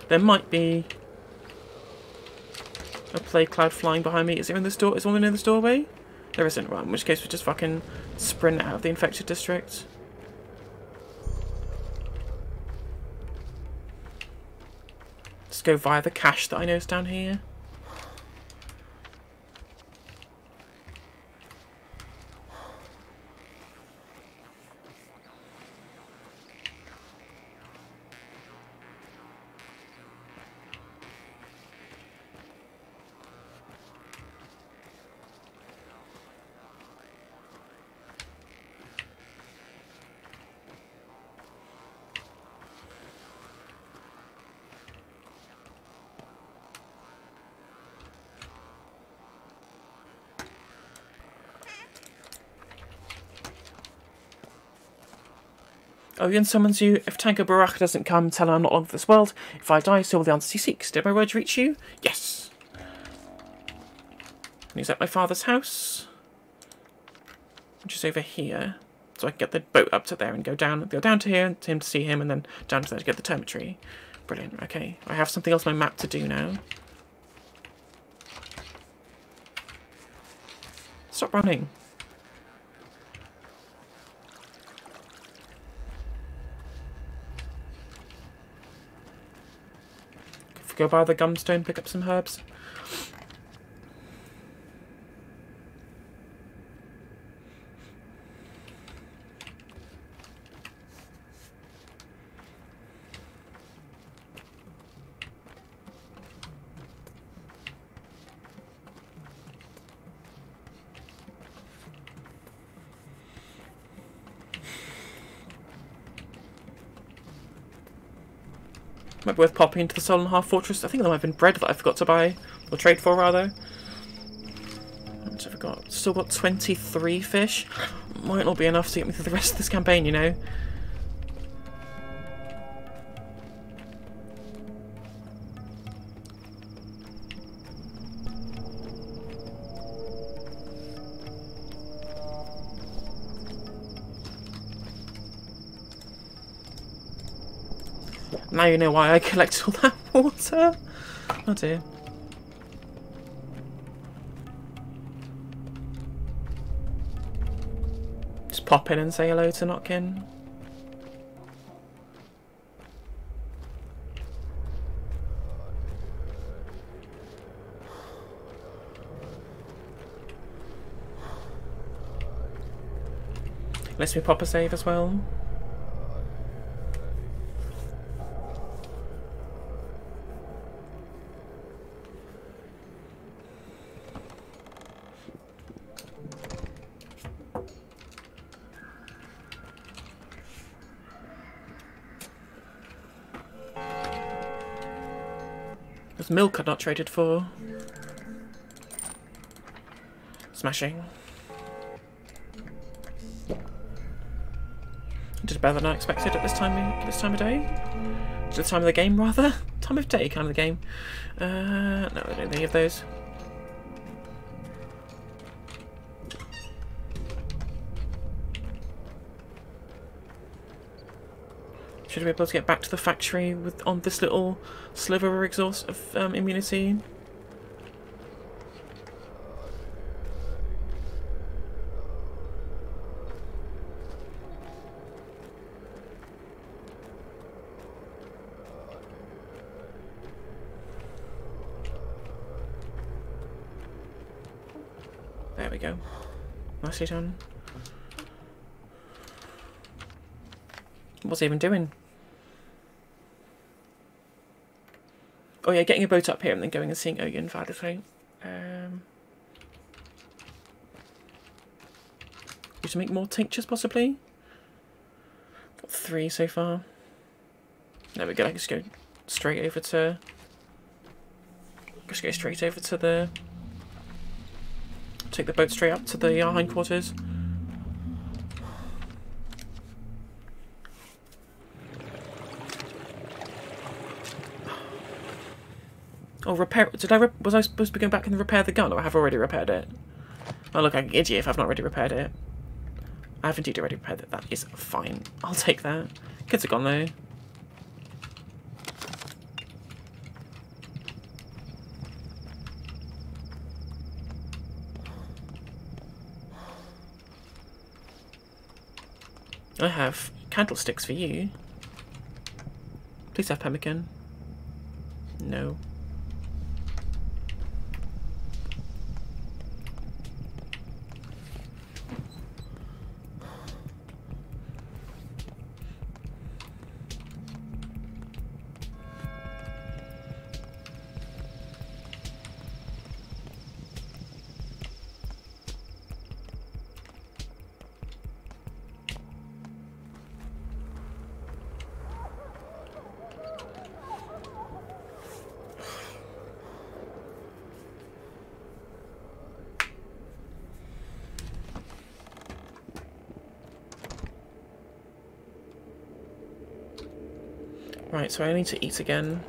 There might be a plague cloud flying behind me. Is it in this door? Is one in this doorway? There isn't, right, in which case we just fucking sprint out of the infected district. Let's go via the cache that I know is down here. Oh, Yun summons you. If Tango Baraka doesn't come, tell her I'm not long for this world. If I die, so will the answers he seeks. Did my words reach you? Yes. And he's at my father's house, which is over here. So I can get the boat up to there and go down to here, to him to see him, and then down to there to get the Termitry. Brilliant. Okay, I have something else on my map to do now. Stop running. Go by the gumstone, pick up some herbs. Might be worth popping into the Soul Half Fortress. I think there might have been bread that I forgot to buy, or trade for rather. What have I got? Still got 23 fish. Might not be enough to get me through the rest of this campaign, you know. Now you know why I collect all that water. Oh dear. Just pop in and say hello to Notkin. Let's me pop a save as well. There's milk I'd not traded for. Smashing. Did better than I expected at this time of day. This time of the game, rather. Time of day, kind of the game. No, I don't need any of those. Should we be able to get back to the factory with on this little sliver of exhaust of immunity? There we go. Nicely done. What's he even doing? Oh yeah, getting a boat up here and then going and seeing Oyen Vadifay. We should make more tinctures possibly. Got 3 so far. There we go. I can just go straight over to. Just go straight over to the. Take the boat straight up to the hindquarters. Oh, repair. Was I supposed to be going back and repair the gun, or I have already repaired it? Oh, look, I'm an idiot if I've not already repaired it. I have indeed already repaired it. That is fine. I'll take that. Kids are gone, though. I have candlesticks for you. Please have pemmican. No. Right, so I need to eat again.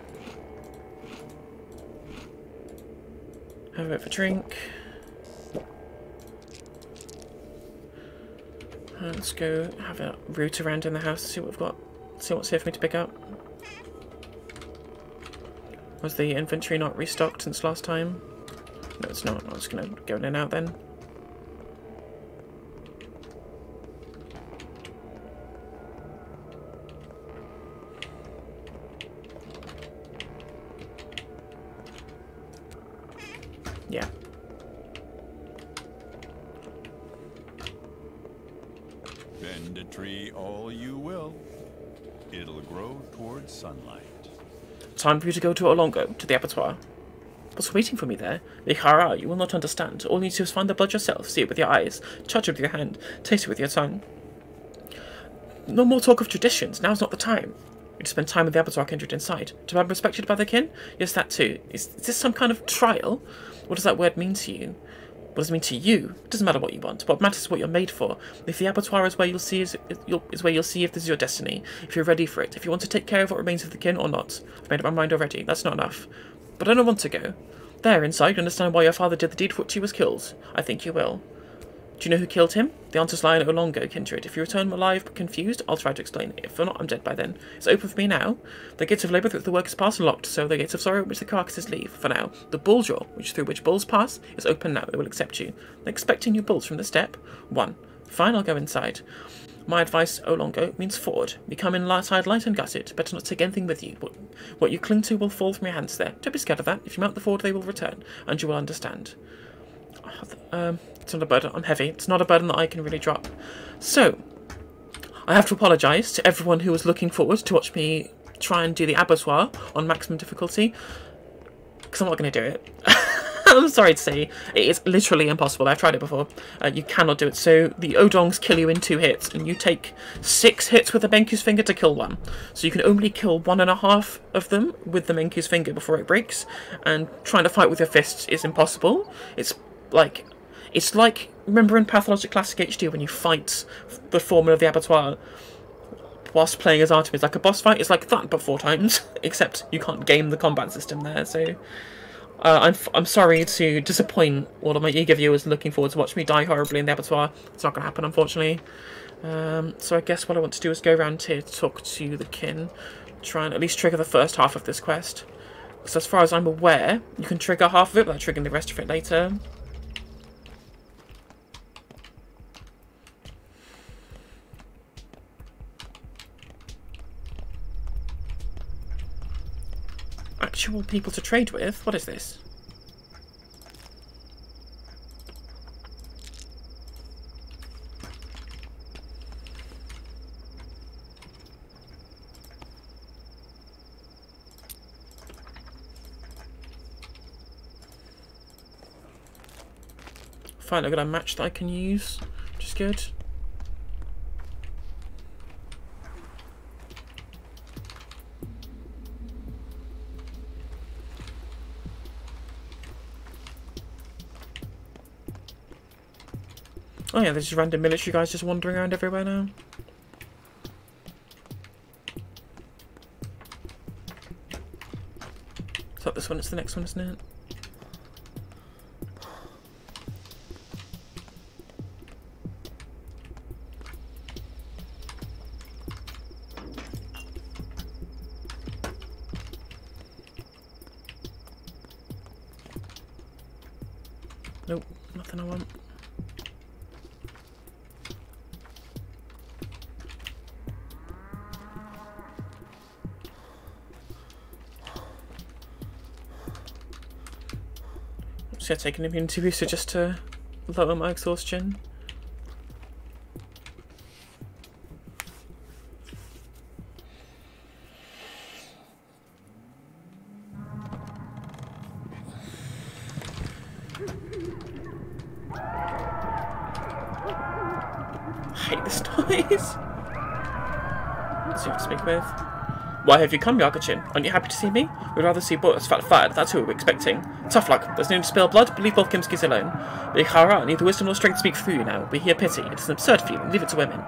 Have a bit of a drink. Let's go have a root around in the house to see what we've got. See what's here for me to pick up. Was the inventory not restocked since last time? No, it's not. I'm just going to go in and out then. Yeah. Bend a tree all you will. It'll grow towards sunlight. Time for you to go to Olongo, to the abattoir. What's waiting for me there? Vihara, you will not understand. All you need to do is find the blood yourself, see it with your eyes, touch it with your hand, taste it with your tongue. No more talk of traditions, now's not the time. You to spend time with the abattoir kindred inside. To be respected by the kin? Yes, that too. Is this some kind of trial? What does that word mean to you? What does it mean to you? It doesn't matter what you want. What matters is what you're made for. If the abattoir is where you'll see is where you'll see if this is your destiny. If you're ready for it. If you want to take care of what remains of the kin or not. I've made up my mind already. That's not enough. But I don't want to go. There, inside, you understand why your father did the deed for which he was killed. I think you will. Do you know who killed him? The answer's lie in Olongo, kindred. If you return alive but confused, I'll try to explain. If not, I'm dead by then. It's open for me now. The gates of labour through which the work is passed are locked, so the gates of sorrow which the carcasses leave, for now. The bull jaw, through which bulls pass, is open now. It will accept you. Expecting your bulls from the step. 1. Fine, I'll go inside. My advice, Olongo, means forward. We come in side light and gut it. Better not take anything with you. What you cling to will fall from your hands there. Don't be scared of that. If you mount the forward, they will return, and you will understand. It's not a burden. I'm heavy. It's not a burden that I can really drop. So, I have to apologise to everyone who was looking forward to watch me try and do the abattoir on maximum difficulty, because I'm not going to do it. I'm sorry to say, it is literally impossible. I've tried it before. You cannot do it. So the Odongs kill you in 2 hits, and you take 6 hits with the Menku's finger to kill one. So you can only kill 1.5 of them with the Menku's finger before it breaks, and trying to fight with your fists is impossible. It's like, remember in Pathologic Classic HD when you fight the foreman of the abattoir whilst playing as Artemis, like a boss fight? It's like that, but 4 times, except you can't game the combat system there, so... I'm sorry to disappoint all of my eager viewers looking forward to watch me die horribly in the abattoir. It's not going to happen, unfortunately. So I guess what I want to do is go around here to talk to the kin, try and at least trigger the first half of this quest. Because as far as I'm aware, you can trigger half of it without triggering the rest of it later. Actual people to trade with? What is this? Fine, I've got a match that I can use, which is good. Oh yeah, there's just random military guys just wandering around everywhere now. It's not this one, it's the next one, isn't it? Nope, nothing I want. So yeah, taking immunity booster just to lower my exhaustion. I hate this noise. Let's see who to speak with. Why have you come, Yargachin? Aren't you happy to see me? We'd rather see boys fired, that's who we're expecting. Tough luck, there's no need to spill blood, but leave both Kimskis alone. Bikhara, neither wisdom nor strength speak for you now. We hear pity, it is an absurd feeling, leave it to women.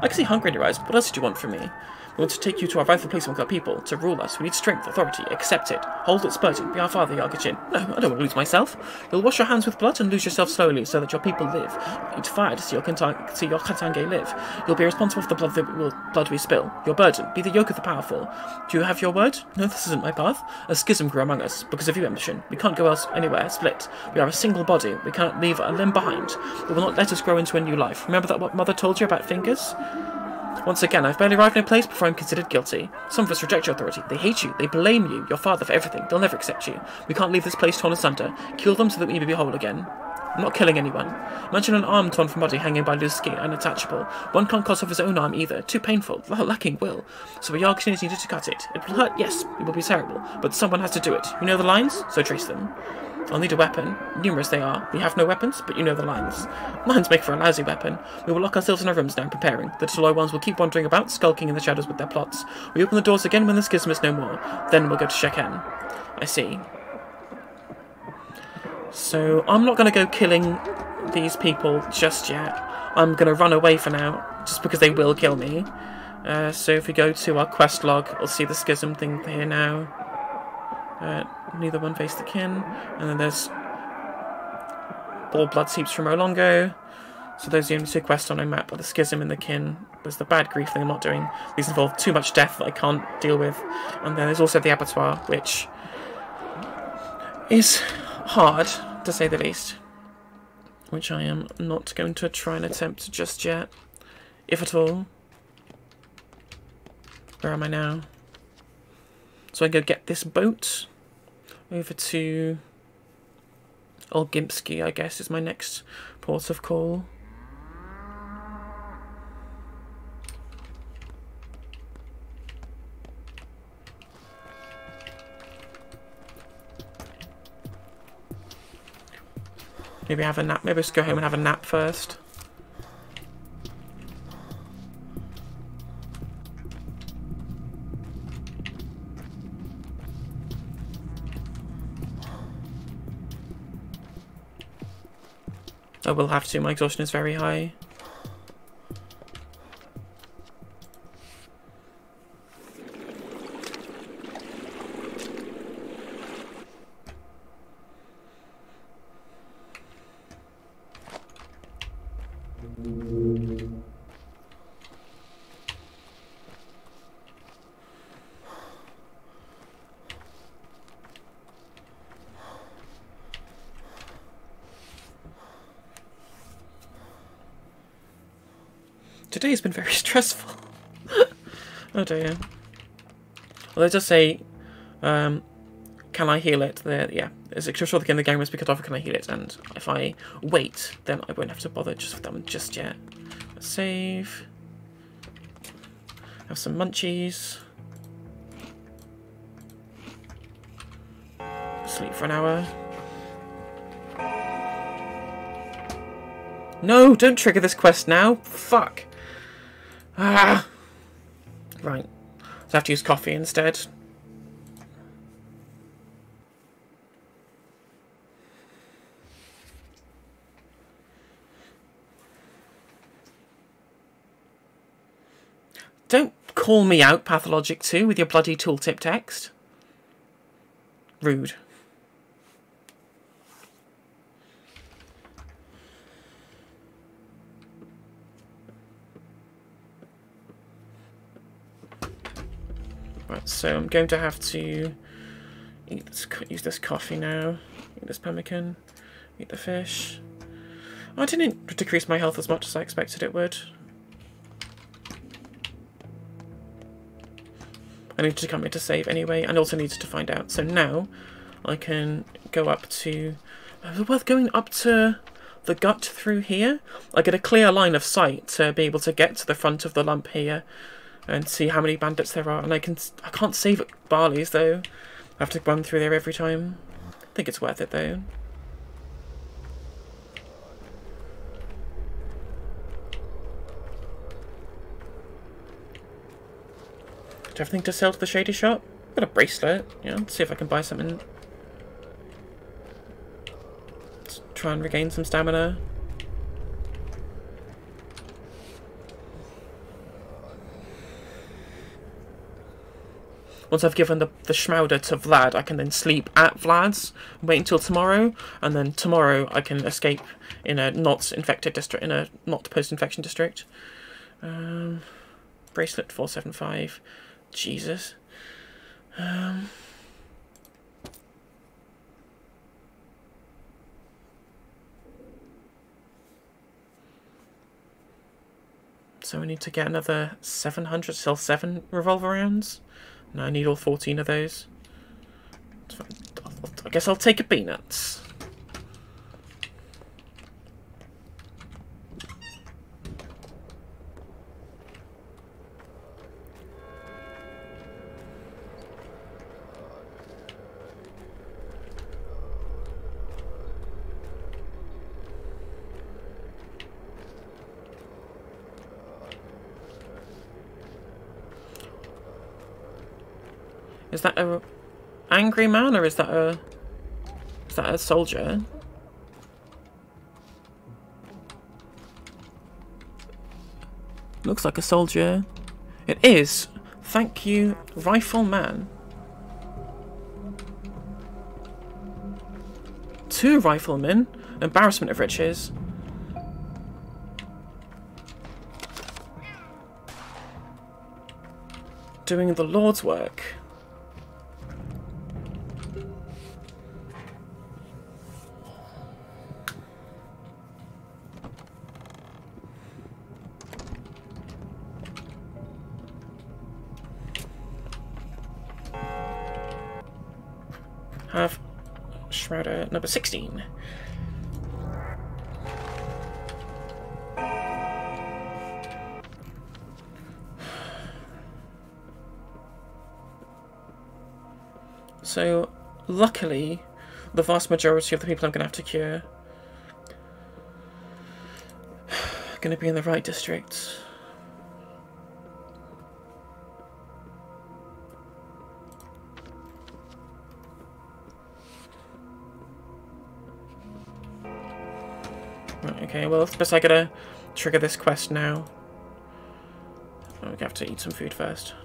I can see hunger in your eyes, but what else did you want from me? We want to take you to our rightful place among our people, to rule us. We need strength, authority, accept it. Hold its burden, be our father, Yargachin. No, I don't want to lose myself. You'll wash your hands with blood and lose yourself slowly, so that your people live. Eat fire to see your Katange live. You'll be responsible for the blood we spill. Your burden, be the yoke of the powerful. Do you have your word? No, this isn't my path. A schism grew among us, because of your ambition. We can't go anywhere, split. We are a single body. We cannot leave a limb behind. It will not let us grow into a new life. Remember that what Mother told you about fingers? Once again, I've barely arrived in a place before I'm considered guilty. Some of us reject your authority. They hate you. They blame you, your father, for everything. They'll never accept you. We can't leave this place torn asunder. Kill them so that we may be whole again. I'm not killing anyone. Imagine an arm torn from body hanging by loose skin, unattachable. One can't cut off his own arm either. Too painful. Lacking will. So a Yargachin is needed to cut it. It will hurt, yes. It will be terrible. But someone has to do it. You know the lines? So trace them. I'll need a weapon. Numerous they are. We have no weapons, but you know the lines. Lines make for a lousy weapon. We will lock ourselves in our rooms now, preparing. The Toloi ones will keep wandering about, skulking in the shadows with their plots. We open the doors again when the schism is no more. Then we'll go to Sheken. I see. So, I'm not going to go killing these people just yet. I'm going to run away for now, just because they will kill me. So if we go to our quest log, we'll see the schism thing here now. Neither one face the kin. And then there's Ball Blood Seeps from Olongo. So those are the only 2 quests on my map, are the schism and the kin. There's the bad grief thing I'm not doing. These involve too much death that I can't deal with. And then there's also the abattoir, which is hard, to say the least. which I am not going to try and attempt just yet, if at all. Where am I now? So I go get this boat over to Old Gimpsky, I guess, is my next port of call. Maybe have a nap. Maybe let's go home and have a nap first. I will have to. My exhaustion is very high. Today's been very stressful. Oh dear. Well, they just say, can I heal it? Yeah, it's sure the game was because of can I heal it, and if I wait, then I won't have to bother just with that one just yet. Let's save. Have some munchies. Sleep for an hour. No, don't trigger this quest now. Fuck. Ah. Right. So I have to use coffee instead. Don't call me out, Pathologic 2, with your bloody tooltip text. Rude. Right, so I'm going to have to use this coffee now. Eat this pemmican. Eat the fish. Oh, I didn't decrease my health as much as I expected it would. I needed to come here to save anyway, and also needed to find out. So now I can go up to... Is it worth going up to the gut through here? I get a clear line of sight to be able to get to the front of the lump here and see how many bandits there are. And I can't save at Barley's though. I have to run through there every time. I think it's worth it though. Do you have anything to sell to the shady shop? I've got a bracelet. Yeah, let's see if I can buy something. Let's try and regain some stamina. Once I've given the Schmauder to Vlad, I can then sleep at Vlad's, wait until tomorrow, and then tomorrow I can escape in a not infected district, in a not post-infection district. Bracelet 475. Jesus. So we need to get another 700, sell 7 revolver rounds. No, I need all 14 of those. I guess I'll take a peanuts. Is that a angry man or is that a soldier? Looks like a soldier. It is. Thank you, rifleman. 2 riflemen. Embarrassment of riches. Doing the Lord's work. have Shrouder number 16. So, luckily, the vast majority of the people I'm going to have to cure are going to be in the right districts. Right, okay, well, I suppose I gotta trigger this quest now. I'm gonna have to eat some food first.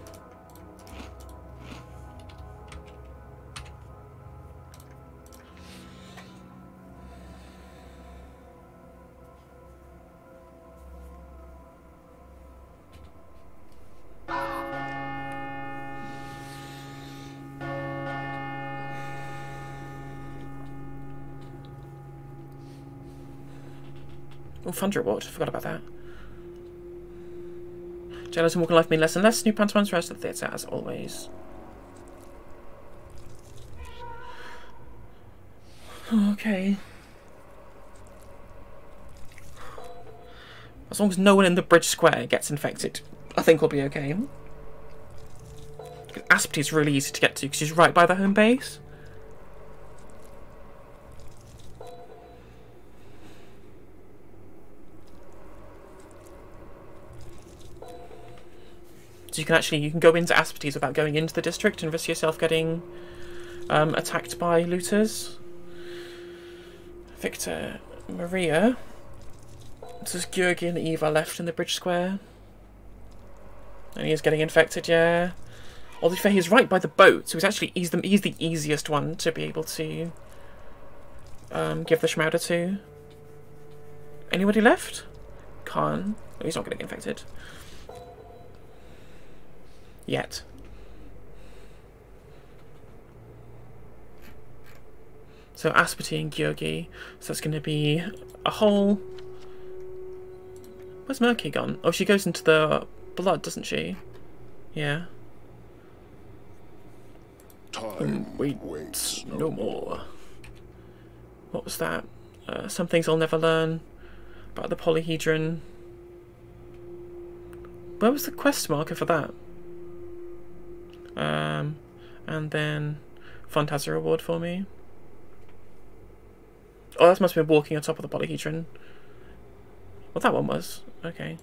Oh, Fund Reward. Forgot about that. Jailers and Walk in Life mean less and less. New pantomimes for us at the theatre, as always. Okay. As long as no one in the bridge square gets infected, I think we'll be okay. Aspety's really easy to get to because she's right by the home base. So you can go into Aspety's without going into the district and risk yourself getting attacked by looters. Victor, Maria. This is Georgi and Eva left in the bridge square. And he is getting infected, yeah. Although he's right by the boat, so he's the easiest one to be able to give the Shrouder to. Anybody left? Khan. Oh, he's not getting infected. Yet. So Aspety and Georgi. So it's going to be a whole... Where's Murky gone? Oh, she goes into the blood, doesn't she? Yeah. Time waits no more. What was that? Some things I'll never learn. About the polyhedron. Where was the quest marker for that? And then Fund has a reward for me. Oh, that must have been walking on top of the polyhedron. Well, that one was. Okay.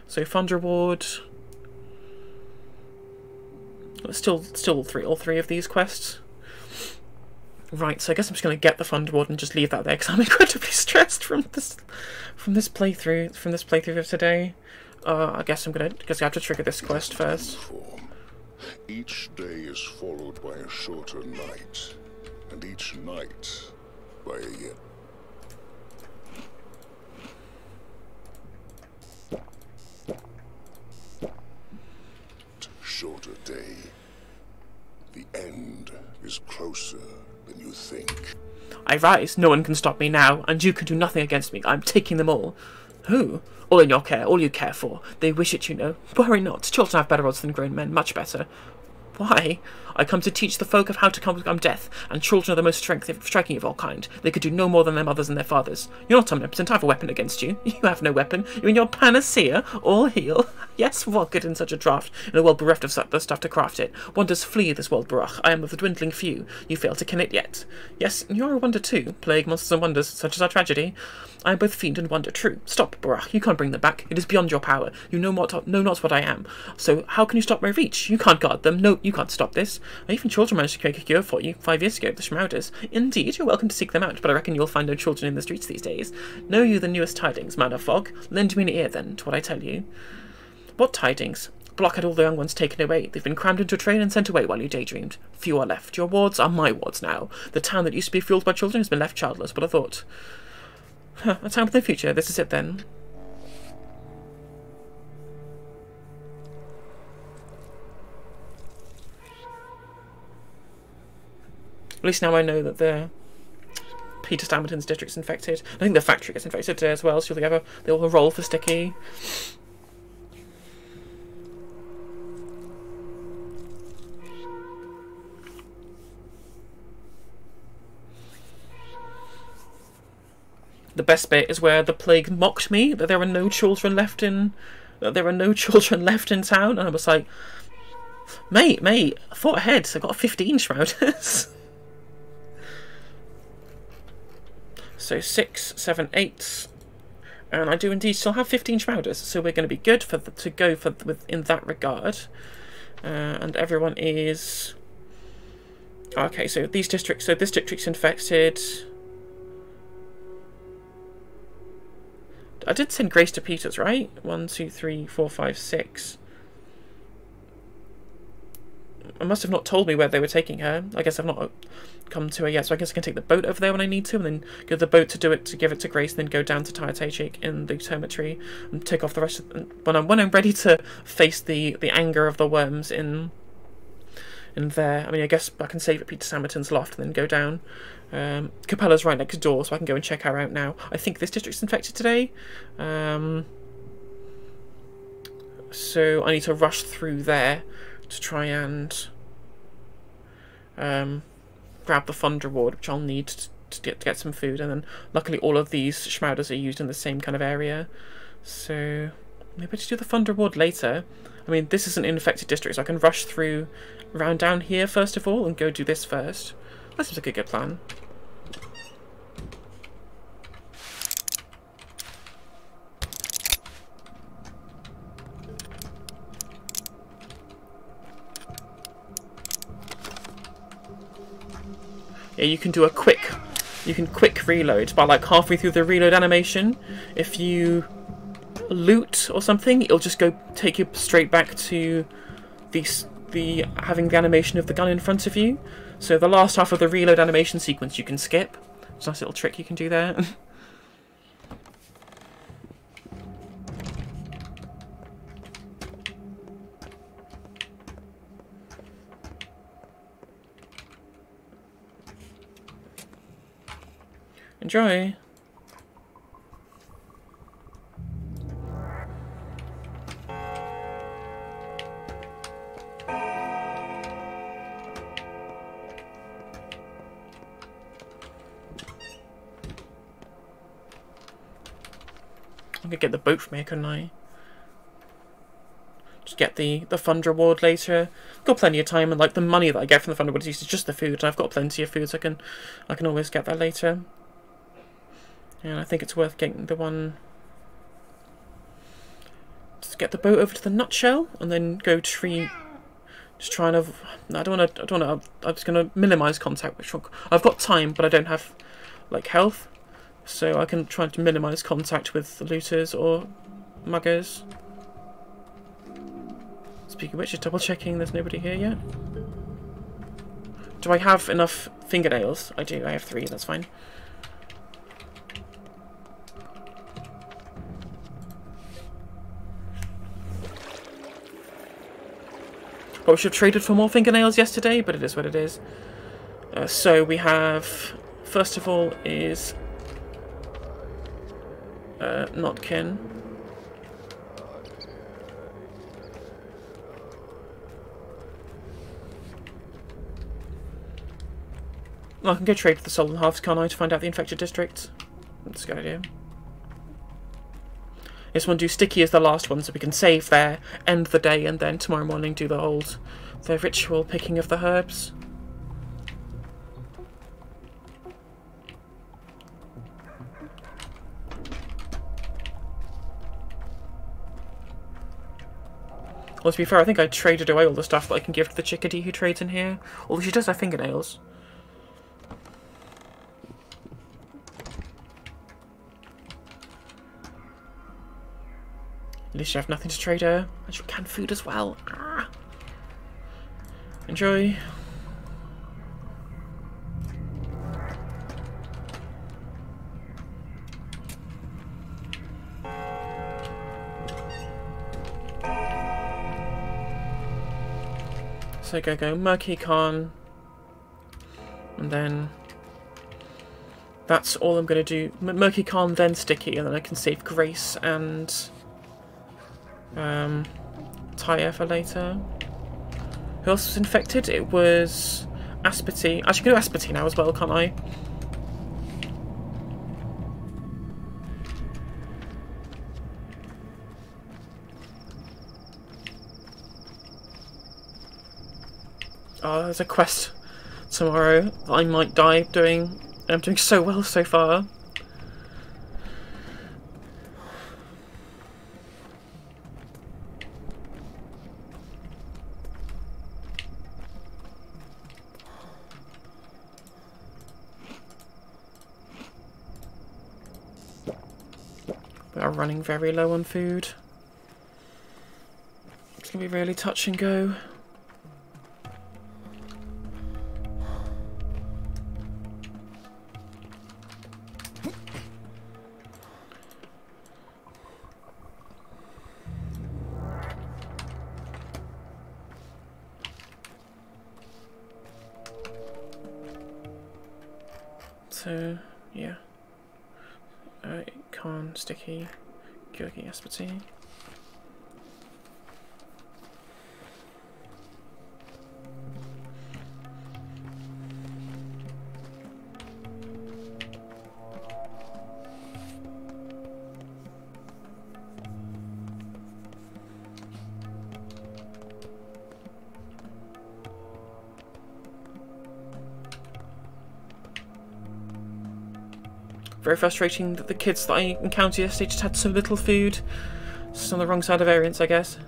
So Fund reward. Still all three of these quests. Right, so I guess I'm just going to get the Fund reward and just leave that there because I'm incredibly stressed from this playthrough of today. I guess I have to trigger this quest first. Each day is followed by a shorter night, and each night by a yet shorter day. The end is closer than you think. I rise, no one can stop me now, and you can do nothing against me. I'm taking them all. Who? All in your care, all you care for. They wish it, you know. Worry not, children have better odds than grown men, much better. Why? I come to teach the folk of how to overcome death, and children are the most striking of all kind. They could do no more than their mothers and their fathers. You're not omnipotent, I have a weapon against you. You have no weapon. You're in your panacea, all heal. Yes, what good in such a draught, in a world bereft of the stuff to craft it? Wonders flee this world, Baruch. I am of the dwindling few. You fail to ken it yet. Yes, you are a wonder too. Plague, monsters and wonders, such as our tragedy. I am both fiend and wonder. True. Stop, Baruch. You can't bring them back. It is beyond your power. You know not what I am. So how can you stop my reach? You can't guard them. No, you can't stop this. Even children managed to make a cure for you 5 years ago, the Shrouders. Indeed, you're welcome to seek them out, but I reckon you'll find no children in the streets these days. Know you the newest tidings, man of fog? Lend me an ear, then, to what I tell you. What tidings? Block had all the young ones taken away. They've been crammed into a train and sent away while you daydreamed. Few are left. Your wards are my wards now. The town that used to be fueled by children has been left childless, but I thought... a time for the future. This is it, then. At least now I know that the Peter Stammerton's district's infected. I think the factory gets infected today as well, so they all roll for Sticky. The best bit is where the plague mocked me that there were no children left in town, and I was like, mate, I thought ahead. So I got 15 shrouders. So 6, 7, 8, and I do indeed still have 15 shrouders. So we're going to be good in that regard. And everyone is okay. So these districts. So this district's infected. I did send Grace to Peter's, right? 1, 2, 3, 4, 5, 6. I must have not told me where they were taking her. I guess I've not come to her yet, so I guess I can take the boat over there when I need to, and then go to the boat to give it to Grace, and then go down to Pathologic in the cemetery and take off the rest of when I'm ready to face the anger of the worms in there. I mean, I guess I can save at Peter Sammerton's loft and then go down. Capella's right next door, so I can go and check her out now. I think this district's infected today. So I need to rush through there to try and grab the fund reward, which I'll need to get some food. And then luckily all of these Schmauders are used in the same kind of area. So maybe just do the fund reward later. I mean, this is an infected district, so I can rush through around down here first of all and go do this first. That seems like a good plan. Yeah, you can quick reload by like halfway through the reload animation. If you loot or something, it'll just go take you straight back to the having the animation of the gun in front of you. So the last half of the reload animation sequence you can skip. It's a nice little trick you can do there. Enjoy. I could get the boat from here, couldn't I? Just get the fund reward later. Got plenty of time, and like the money that I get from the fund reward is just the food, and I've got plenty of food, so I can always get that later. And I think it's worth getting the one. Just get the boat over to the nutshell, and then go tree. Just trying to. I don't want to. I'm just going to minimise contact. Which I've got time, but I don't have like health, so I can try to minimise contact with the looters or muggers. Speaking of which, just double checking there's nobody here yet. Do I have enough fingernails? I do. I have 3. That's fine. Probably should have traded for more fingernails yesterday, but it is what it is. So we have, first of all, is Notkin. Well, I can go trade for the Soul and Halves, can't I, to find out the infected district? That's a good idea. This one do Sticky as the last one, so we can save there, end the day, and then tomorrow morning do the ritual picking of the herbs. Well, to be fair, I think I traded away all the stuff that I can give to the chickadee who trades in here. Although she does have fingernails. At least you have nothing to trade her. And she'll can food as well. Ah. Enjoy. So go Murky Khan. And then that's all I'm going to do. Murky Khan, then Sticky, and then I can save Grace and Tyre for later. Who else was infected? It was Aspity. I should go to Aspity now as well, can't I? Oh, there's a quest tomorrow that I might die doing. I'm doing so well so far. We are running very low on food. It's going to be really touch and go. So, yeah. Khan, Sticky, Gurgi, Aspartame. Very frustrating that the kids that I encountered yesterday just had so little food. Just on the wrong side of variance, I guess.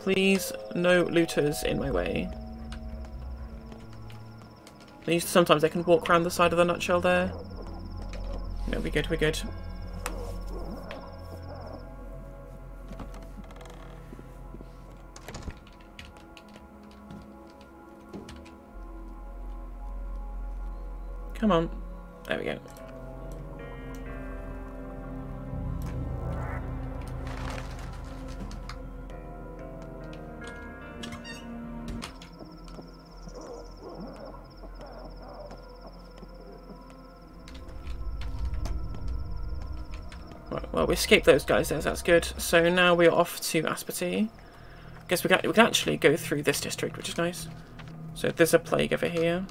Please, no looters in my way. Sometimes they can walk around the side of the nutshell there. No, we're good, we're good. Come on. There we go. Right, well, we escaped those guys there, so that's good. So now we're off to Aspartame. Guess we can actually go through this district, which is nice. So there's a plague over here.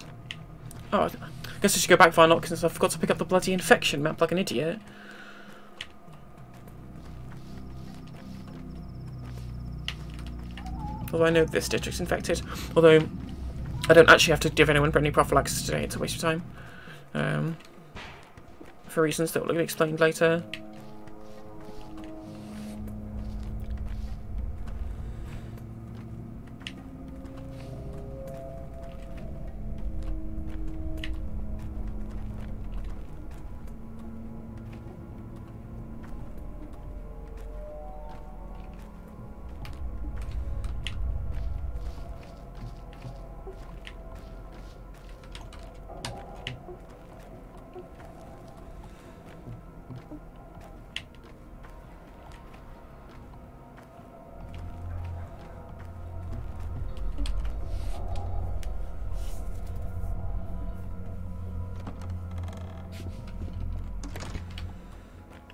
Oh, I guess I should go back via Not because I forgot to pick up the bloody infection map like an idiot. Although I know this district's infected. Although I don't actually have to give anyone any prophylaxis today, it's a waste of time. For reasons that will be explained later.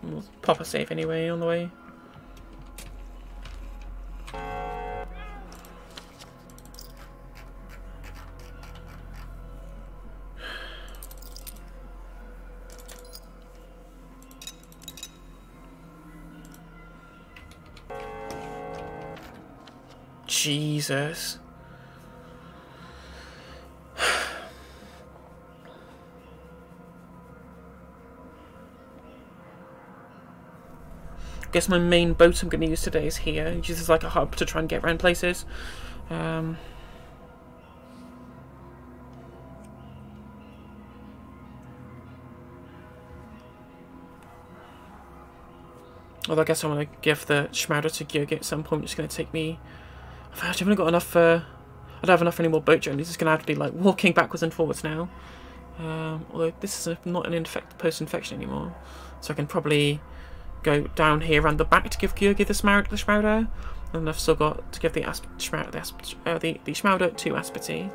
We'll pop a save anyway on the way. Jesus. Guess my main boat I'm going to use today is here. It uses like a hub to try and get around places. Although I guess I want to give the Schmauder to Gurgi at some point. It's going to take me... I've actually haven't got enough... I don't have enough for any more boat journeys. It's going to have to be like walking backwards and forwards now. Although this is not an post-infection anymore. So I can probably go down here around the back to give Gurgi the Schmauder. And I've still got to give the Schmauder to Aspartame.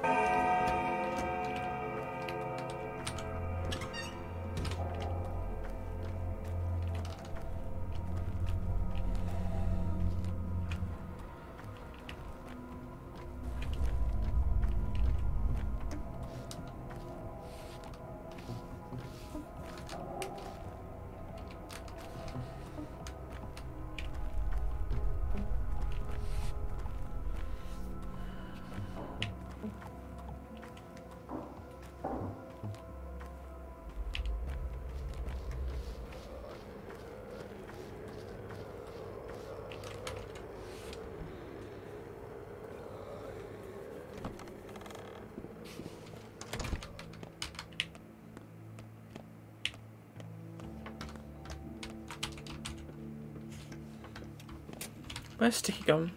Where's Sticky gone?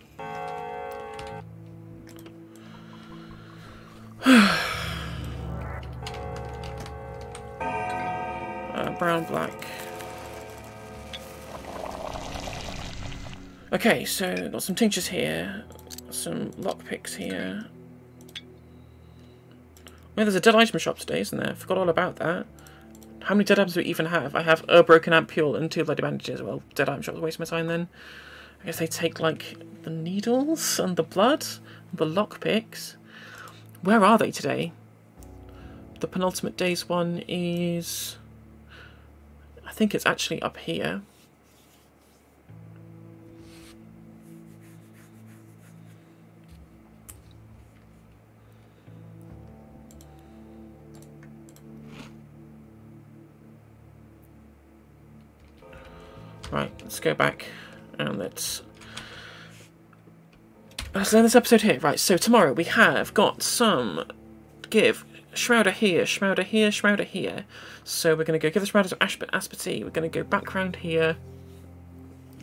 Brown, black. Okay, so got some tinctures here, some lockpicks here. Well, there's a dead item shop today, isn't there? Forgot all about that. How many dead items do we even have? I have a broken ampule and 2 bloody bandages. Well, dead item shop's a waste of my time then. I guess they take, like, the needles and the blood, and the lockpicks. Where are they today? The penultimate days one is... I think it's actually up here. Right, let's go back and let's end this episode here. Right, so tomorrow we have got some Shrouder here, Shrouder here, Shrouder here. So we're going to go give the Shrouder to Asperty. We're going to go back round here.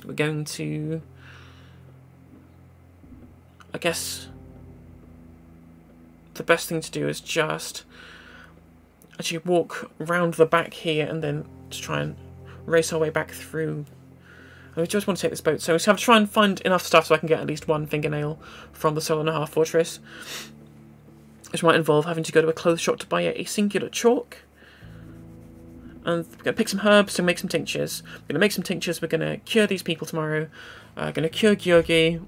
We're going to, I guess, the best thing to do is just actually walk round the back here and then to try and race our way back through. I just want to take this boat, so we have to try and find enough stuff so I can get at least 1 fingernail from the Soul and a Half Fortress, which might involve having to go to a clothes shop to buy a singular chalk. And we're going to pick some herbs to make some tinctures. We're going to make some tinctures. We're going to cure these people tomorrow. Going to cure Georgi.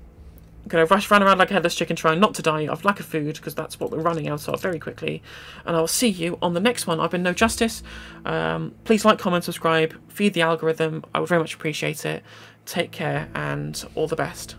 Going to run around like a headless chicken trying not to die of lack of food, because that's what we're running out of very quickly. And I will see you on the next one. I've been No Justice. Please like, comment, subscribe, feed the algorithm. I would very much appreciate it. Take care and all the best.